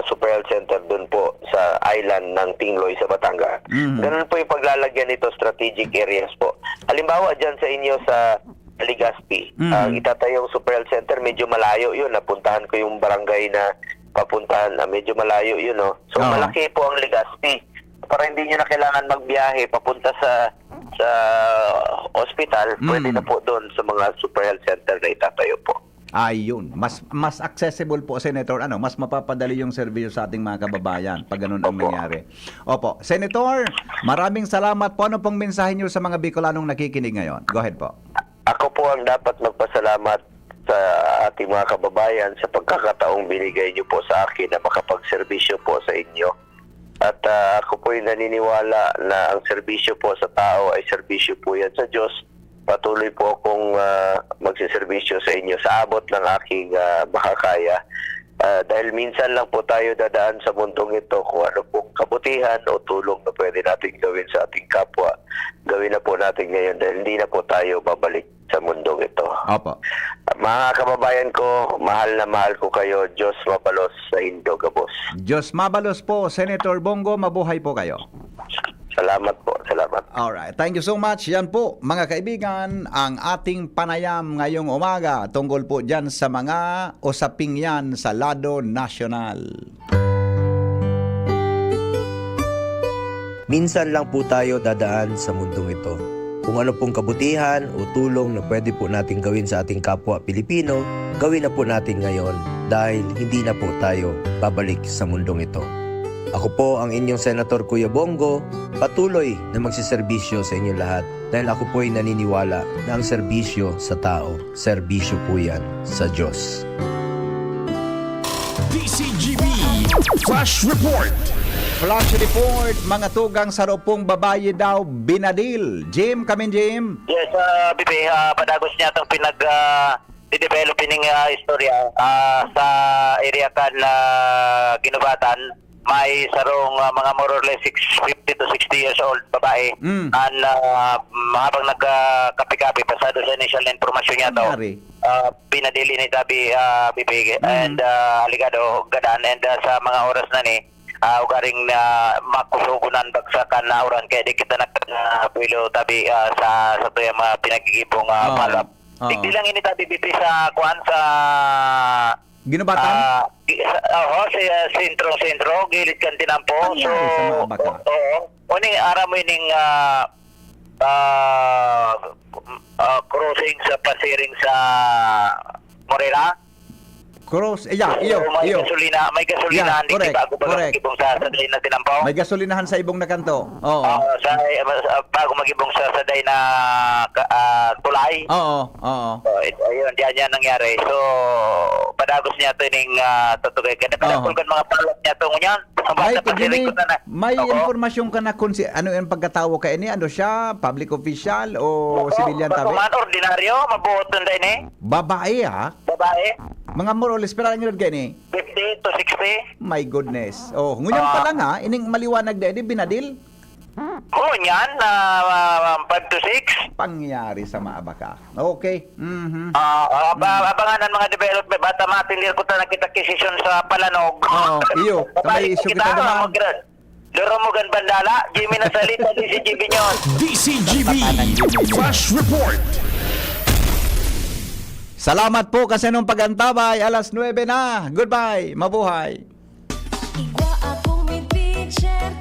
Speaker 5: Super Health Center doon po sa island ng Tingloy sa Batangas. Ganun po yung paglalagyan nito, strategic areas po. Halimbawa, dyan sa inyo sa Legazpi, ang itatayong Super Health Center, medyo malayo yun. Napuntahan ko yung barangay na papuntahan, medyo malayo yun. So malaki po ang Legazpi. Para hindi nyo na kailangan magbiyahe papunta sa hospital, pwede na po doon sa mga Super Health Center na itatayo po.
Speaker 3: Ayun, mas accessible po, Senator, mas mapapadali yung serbisyo sa ating mga kababayan pag ganun ang nangyari. Opo, Senator, maraming salamat po. Ano pong mensahe niyo sa mga Bicolanong nakikinig ngayon? Go ahead po.
Speaker 5: Ako po ang dapat magpasalamat sa ating mga kababayan sa pagkakataong binigay niyo po sa akin na makapagserbisyo po sa inyo. At ako po yung naniniwala na ang serbisyo po sa tao ay serbisyo po yan sa Diyos. Patuloy po akong magsiservisyo sa inyo sa abot ng aking makakaya. Dahil minsan lang po tayo dadaan sa mundong ito kung ano pong kabutihan o tulong na pwede natin gawin sa ating kapwa. Gawin na po natin ngayon dahil hindi na po tayo babalik sa mundong ito. Mga kababayan ko, mahal na mahal ko kayo. Diyos mabalos sa Indo Gabos.
Speaker 3: Diyos mabalos po, Senator Bongo. Mabuhay po kayo.
Speaker 5: Salamat po, salamat.
Speaker 3: Alright, thank you so much. Yan po, mga kaibigan, ang ating panayam ngayong umaga tungkol po dyan sa mga usaping yan sa lado nasyonal.
Speaker 19: Minsan lang po tayo dadaan sa mundong ito. Kung ano pong kabutihan o tulong na pwede po natin gawin sa ating kapwa Pilipino, gawin na po natin ngayon dahil hindi na po tayo babalik sa mundong ito. Ako po ang inyong Senator Kuya Bongo, patuloy na magsiservisyo sa inyong lahat dahil ako po ay naniniwala na ang serbisyo sa tao, serbisyo po yan sa Diyos.
Speaker 11: DCGB Flash Report.
Speaker 3: Flash Report, mga tugang sarupong babae daw binadil. Jim, come in, Jim.
Speaker 8: Yes, Bibi, padagos niya itong i-develop ining istorya sa area kan Ginubatan. May sarong mga more or less 50 to 60 years old babae. And habang nagkapi-kapi pasado sa initial na informasyon niya to, pinadili ni Tabi Bibig and Aligado Gadan, and sa mga oras na ni ugaring makusugunan bagsakan na oran kaya di kita nagpilo Tabi sa tuyang mga pinagigibong palap. Digdi lang ini Tabi Bibig sa kuan sa
Speaker 3: Ginubatan?
Speaker 8: Sentro, gilid kan tinampo. So, uning ara mo ining crossing sa pasiring sa Morera.
Speaker 3: Cross, iyo.
Speaker 8: May gasolina, hindi bago ba magibong sa saday na tinampaw?
Speaker 3: May gasolinahan sa ibong na kanto. Oo.
Speaker 8: Bago magibong sa saday na tulay.
Speaker 3: Oo.
Speaker 8: Ayun, diyan nangyari. So, padagos niya ito yung tutugay. Kaya nakadapol kan mga palot niya ito ngunyan.
Speaker 3: May informasyon ka na kung ano yung pagkatawo ka ini? Ano siya? Public official o civilian Tabi?
Speaker 8: Ordinaryo, mabuot nun din
Speaker 3: Babae
Speaker 8: Babae.
Speaker 3: Mga more or less, pero ano yun
Speaker 8: 50 to 60.
Speaker 3: My goodness. Ngunyan pa lang ining maliwanag din, binadil?
Speaker 8: Ngunyan, 5 to 6.
Speaker 3: Pangyari sa Maabaka. Okay.
Speaker 8: Abanganan mga development, bata matindir ko na kita kisisyon sa Palanog.
Speaker 3: Iyo. Kamay isyo kita naman.
Speaker 8: Loro mo gan bandala, Jimmy na salita, DCGB nyon.
Speaker 10: DCGB Flash Report.
Speaker 3: Salamat po kasi nung pagantabay. Alas 9 na. Goodbye. Mabuhay.
Speaker 13: Igwa akong may teacher